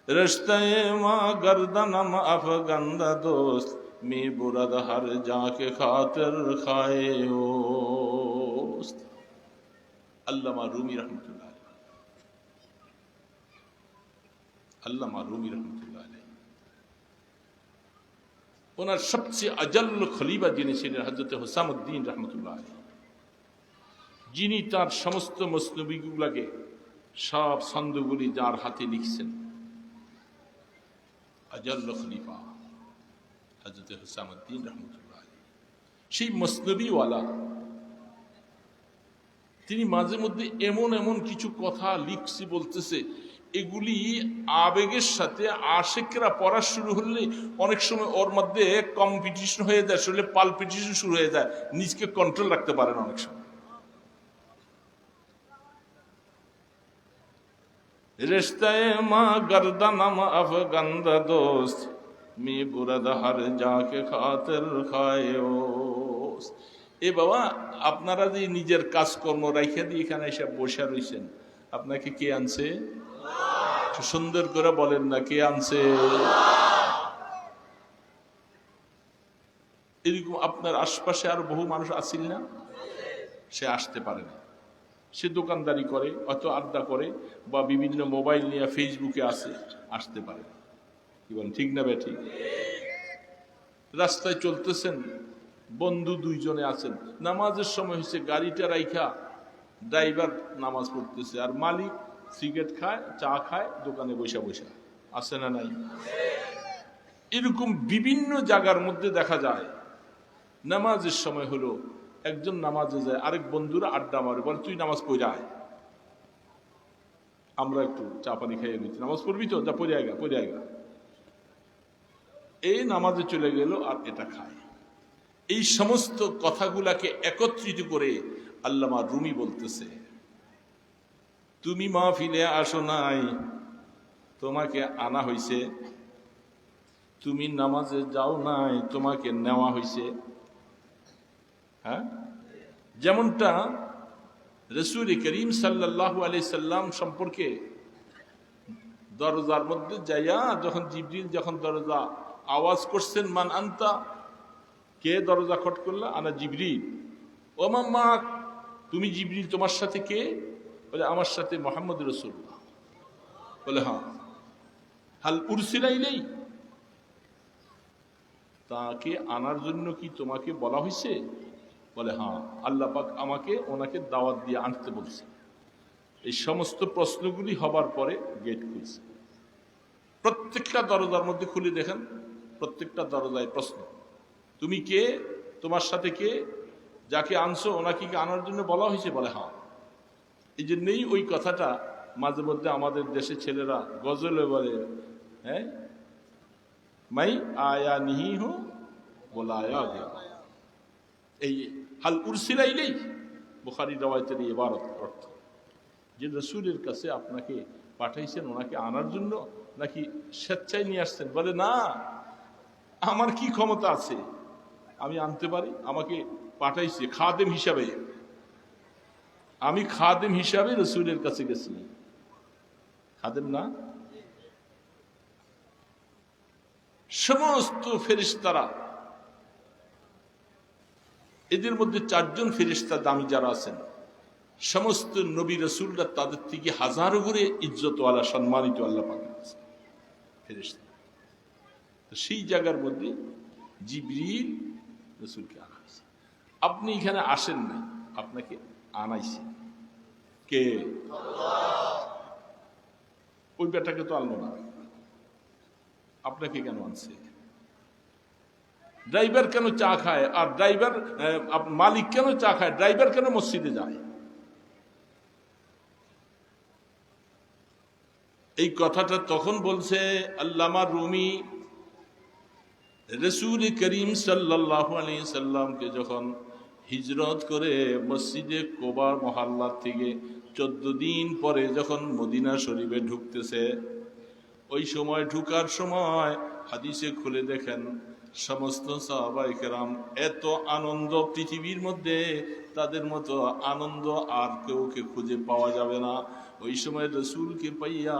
[SPEAKER 1] रिश्ते मा गर्दनम अफगंदा दोस्त, मी बुरद हर जाके खातिर खाए ओस्त। আল্লামা রুমি রহমতুল্লাহ আলাইহি, আল্লামা রুমি রহমতুল্লাহ আলাইহি, ওনার সবচেয়ে আজল খলিফা যিনি ছিলেন হযরত হুসামউদ্দিন রহমতুল্লাহ আলাইহি, যিনি তার সমস্ত মসনবিগুলোকে, সব ছন্দগুলি যার হাতে লিখছেন, আজল খলিফা হযরত হুসামউদ্দিন রহমতুল্লাহ আলাইহি, সেই মসনবিওয়ালা, তিনি মাঝে মধ্যে এমন এমন কিছু কথা লিখছি, বলতেছে, এগুলি আবেগের সাথে আশেকরা পড়া শুরু হলে অনেক সময় ওর মধ্যে কম্পিটিশন হয়ে যায়, আসলে পালপিটিশন শুরু হয়ে যায়, নিজকে কন্ট্রোল রাখতে পারে না অনেক সময়। রিশতায়ে মা গর্দানম আফগন্দা দোস্ত, মি বুরদ হর জাকে খাতির খায়ওস। এ বাবা, আপনারা যে নিজের কাজকর্ম রাইখা দিয়ে এখানে এসে বসে রয়েছেন, আপনাকে কে আনছে? সুন্দর করে বলেন না, কে আনছে? এরকম আপনার আশপাশে আর বহু মানুষ আসিল না, সে আসতে পারে না, সে দোকানদারি করে, হয়তো আড্ডা করে, বা বিভিন্ন মোবাইল নিয়ে ফেসবুকে আসতে পারে না। কি বলেন, ঠিক না বেঠি? রাস্তায় চলতেছেন, বন্ধু দুইজনে আছেন, নামাজের সময় হয়েছে, গাড়িটা রাইখা ড্রাইভার নামাজ পড়তেছে, আর মালিক সিগারেট খায়, চা খায়, দোকানে বৈশা বৈশা, আছে না নাই? এরকম বিভিন্ন জায়গার মধ্যে দেখা যায়। নামাজের সময় হলো, একজন নামাজে যায়, আরেক বন্ধুরা আড্ডা মারে, বলে তুই নামাজ পড়ে আয়, আমরা একটু চা পানি খাইয়ে নিচ্ছি, নামাজ পড়বি তো, যা পড়ে আয়গা। এই নামাজে চলে গেল আর এটা খায়। এই সমস্ত কথাগুলাকে একত্রিত করে আল্লামা রুমি বলতেছে, তুমি মাহফিলে আসো নাই, তোমাকে আনা হইছে, তুমি নামাজে যাও নাই, তোমাকে নেওয়া হইছে। হ্যাঁ, যেমনটা রাসূল করিম সাল্লাল্লাহু আলাইহি সাল্লাম সম্পর্কে দরজার মধ্যে যাইয়া যখন জিবরিল যখন দরজা আওয়াজ করছেন, মান আনতা, কে দরজা খট করলা? আনা জিবরিল। ও মাম্মা, তুমি জিবরিল, তোমার সাথে কে? বলে আমার সাথে মুহাম্মদ রাসূলুল্লাহ। বলে হ্যাঁ। হাল উরসিলা ইলাই, তাকে আনার জন্য কি তোমাকে বলা হয়েছে? বলে হ্যাঁ, আল্লাহ পাক আমাকে ওনাকে দাওয়াত দিয়ে আনতে বলছে। এই সমস্ত প্রশ্নগুলি হবার পরে গেট খুলছে। প্রত্যেকটা দরজার মধ্যে খুলে দেখেন, প্রত্যেকটা দরজায় প্রশ্ন, তুমি কে, তোমার সাথে কে, যাকে আনছো ওনাকে কি আনার জন্য বলা হয়েছে? বলে হ্যাঁ। এই জন্যই ওই কথাটা মাঝে মধ্যে আমাদের দেশে ছেলেরা গজলে বলে, হ্যাঁ, মাই আয়া নিহি হো বলায়া গেল। এই হাল উরসিলাইলেই বুখারী রওয়ায়াতের এই ইবারত অর্থ, যে রাসূলের কাছে আপনাকে পাঠাইছেন ওনাকে আনার জন্য, নাকি স্বেচ্ছায় নিয়ে আসছেন? বলে না, আমার কি ক্ষমতা আছে, আমি আনতে পারি, আমাকে পাঠাইছে খাদেম হিসাবে, আমি খাদেম হিসাবে রাসূলের কাছে গেছি। খাদেম না? সমস্ত ফেরেশতারা, এদের মধ্যে 4 জন ফেরেশতা দামি যারা আছেন, সমস্ত নবী রাসূলরা তাদের থেকে হাজারো করে ইজ্জতওয়ালা, সম্মানিত আল্লাহ পাকের কাছে ফেরেশতা। তো সেই জায়গার মধ্যে জিবরিল রাসূলকে আনা হয়েছে। আপনি এখানে আসেন নাই, আপনাকে আনাইছে কে? ওই বেটাকে তো আনলো না, আপনাকে কেন আনছে? ড্রাইভার কেন চা খায়, আর ড্রাইভার মালিক কেন চা খায়, ড্রাইভার কেন মসজিদে যায়? এই কথাটা তখন বলছে আল্লামা রুমি, রাসূল করিম সাল্লাল্লাহু আলাইহি সাল্লামকে যখন হিজরত করে মসজিদে কোবা মহল্লা থেকে 14 দিন পরে যখন মদিনা শরীফে ঢুকতেছে, ওই সময় ঢুকার সময় হাদিসে খুলে দেখেন সমস্ত সাহাবায়ে কেরাম এত আনন্দ, পৃথিবীর মধ্যে তাদের মতো আনন্দ আর কেউকে খুঁজে পাওয়া যাবে না। ওই সময় রাসূলকে পাইয়া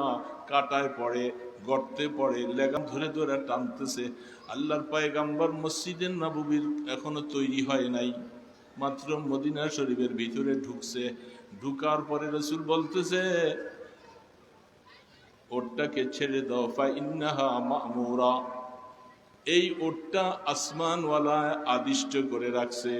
[SPEAKER 1] কাটায় পড়ে, গর্তে পড়ে, লেগাম ধরে ধরে টানতেছে। আল্লাহর পয়গম্বর মসজিদে নববীর এখনো তৈরি হয় নাই, মাত্র মদিনা শরীফের ভিতরে ঢুকছে। ঢুকার পরে রাসূল বলতেছে, ওটটাকে ছেড়ে দাও, ফা ইন্নাহা মা'মুরা, এই ওটটা আসমানওয়ালা আদিষ্ট করে রাখছে,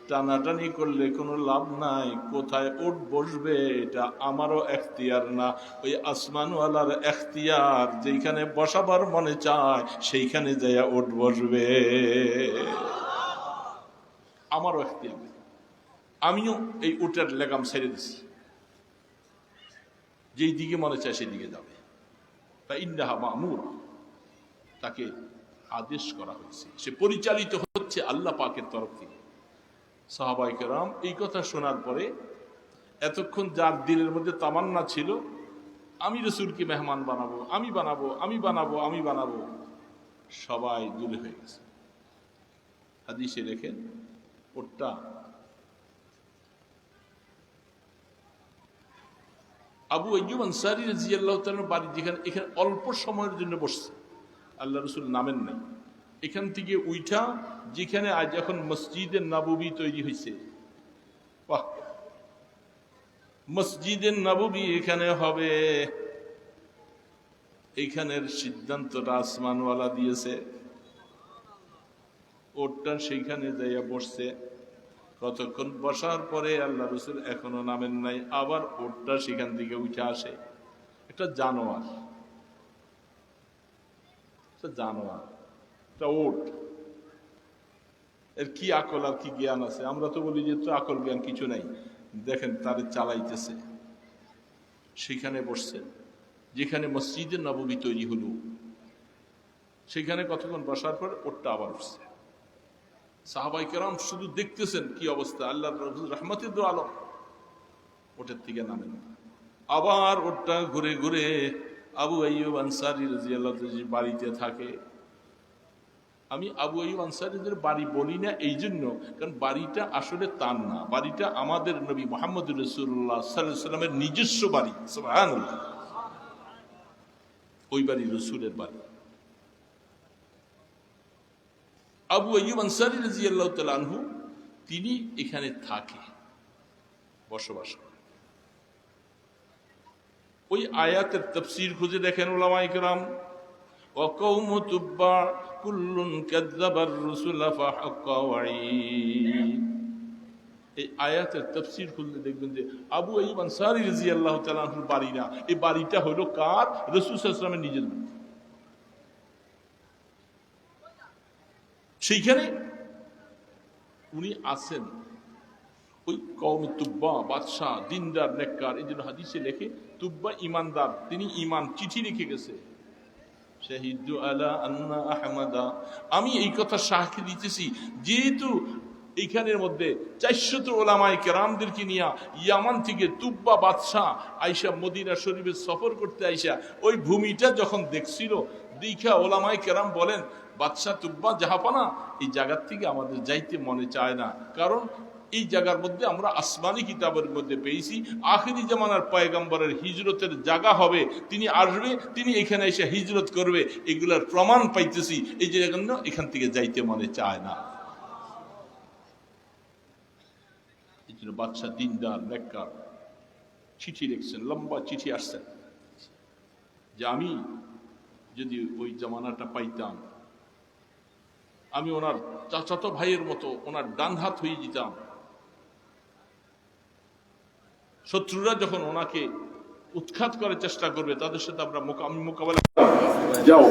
[SPEAKER 1] টানাটানি করলে কোনো লাভ নাই, কোথায় ওট বসবে এটা আমারও এখতিয়ার না, ওই আসমানওয়ালার এখতিয়ার, যেখানে বসাবার মনে চায় সেইখানে যাইয়া ওট বসবে, আমারও এখতিয়ার। আমিও এই ওটের লেগাম ছেড়ে দিছি, যেই দিকে মনে চায় সেই দিকে যাবে। তা ইন্নাহা মা'মুরা, তাকে আদেশ করা হয়েছে, সে পরিচালিত হচ্ছে আল্লাহ পাকের তরফ থেকে। সাহাবায়ে কেরাম এই কথা শোনার পরে এতক্ষণ যার দিলের মধ্যে তামান্না ছিল আমি রাসূলকে মেহমান বানাবো, আমি বানাবো, আমি বানাবো, আমি বানাবো, সবাই দূরে হয়ে গেছে। হাদিসে দেখেন, ওটা আবু আইয়ুব আনসারী রাদিয়াল্লাহু তাআলার বাড়ি যেখানে, এখানে অল্প সময়ের জন্য বসছে, আল্লাহ রসুল নামেন নাই। এখান থেকে উইঠা যেখানে আজ এখন মসজিদে নববী তৈরি হয়েছে, বাহ, মসজিদে নববী এখানে হবে, এইখানের সিদ্ধান্তটা আসমানওয়ালা দিয়েছে। ওটা সেইখানে যাইয়া বসছে, কতক্ষণ বসার পরে আল্লাহ রসুল এখনো নামেন নাই, আবার ওটা সেখান থেকে উঠে আসে। একটা জানোয়ার, জানোয়ার, একটা ওট, এর কি আকল আর কি জ্ঞান আছে? আমরা তো বলি যে তো আকল জ্ঞান কিছু নাই। দেখেন তারে চালাইতেছে, সেখানে বসছে যেখানে মসজিদে নববী তৈরি হলো, সেখানে কতক্ষণ বসার পর ওটটা আবার উঠছে। সাহাবাই কেরাম শুধু দেখতেছেন কি অবস্থা, আল্লাহ রহমতের দো আলম, ওটের থেকে নামেন। আবার ওটটা ঘুরে ঘুরে আবু আইয়ুব আনসারী রাদিয়াল্লাহু তাআলা বাড়িতে থাকে। আমি আবু আইয়ুব আনসারীদের বাড়ি বলি না এই জন্য, কারণ বাড়িটা আসলে তার না, বাড়িটা আমাদের নবী মুহাম্মদ রাসূলুল্লাহ সাল্লাল্লাহু আলাইহি ওয়াসাল্লামের নিজস্ব বাড়ি। সুবহানাল্লাহ, ওই বাড়ি রসুলের বাড়ি। আবু আইয়ুব আনসারী রাদিয়াল্লাহু তাআলা আনহু তিনি এখানে থাকে, বসবাস করে। ওই আয়াতের তাফসীর খুঁজে দেখেন উলামায়ে কেরাম, ওয়া কওমু তুব্বা কুল্লুন কাযযাবার রাসূলা ফাহাক্কা ওয়াঈদ। এই আয়াতের তাফসীর খুললে দেখবেন যে আবু আইয়ুব আনসারী রাদিয়াল্লাহু তাআলা আনহুর বাড়ি না, এই বাড়িটা হলো কার? রাসূল সাল্লাল্লাহু আলাইহি ওয়াসাল্লামের নিজের বাড়ি। সেইখানে উনি আছেন। ওই কওমে তুব্বা, বাদশাহ, দিনদার, নেককার, এই জন্য হাদিসে লেখে তুব্বা ইমানদার, তিনি ইমান চিঠি লিখে গেছে, শাহিদু আলা আন্না আহমাদা, আমি এই কথা সাক্ষী দিতেছি, যেহেতু এইখানের মধ্যে 400 ওলামায়ে কেরামদেরকে নিয়ে ইয়ামান থেকে তুব্বা বাদশাহ আইসা মদিনা শরীফে সফর করতে আইসা ওই ভূমিটা যখন দেখছিল, দেখা ওলামায়ে কেরাম বলেন, বাদশাহ তুব্বা জাহাপানা, এই জায়গার থেকে আমাদের যাইতে মনে চায় না, কারণ এই জায়গার মধ্যে আমরা আসমানি কিতাবের মধ্যে পেয়েছি আখিরি জামানার পয়গম্বরের হিজরতের জায়গা হবে, তিনি আসবে, তিনি এখানে এসে হিজরত করবে, এগুলার প্রমাণ পাইতেছি, এই জন্য এখান থেকে যাইতে মনে চায় না। এই জন্য বাদশাহ দিনদার নেককার চিঠি লিখছেন, লম্বা চিঠি আসছেন যে আমি যদি ওই জামানাটা পাইতাম, আমি ওনার চাচাতো ভাইয়ের মতো ওনার ডান হাত হয়ে যেতাম, শত্রুরা যখন ওনাকে উৎখাত করার চেষ্টা করবে তাদের সাথে আমরা মোকাবেলা। যাও।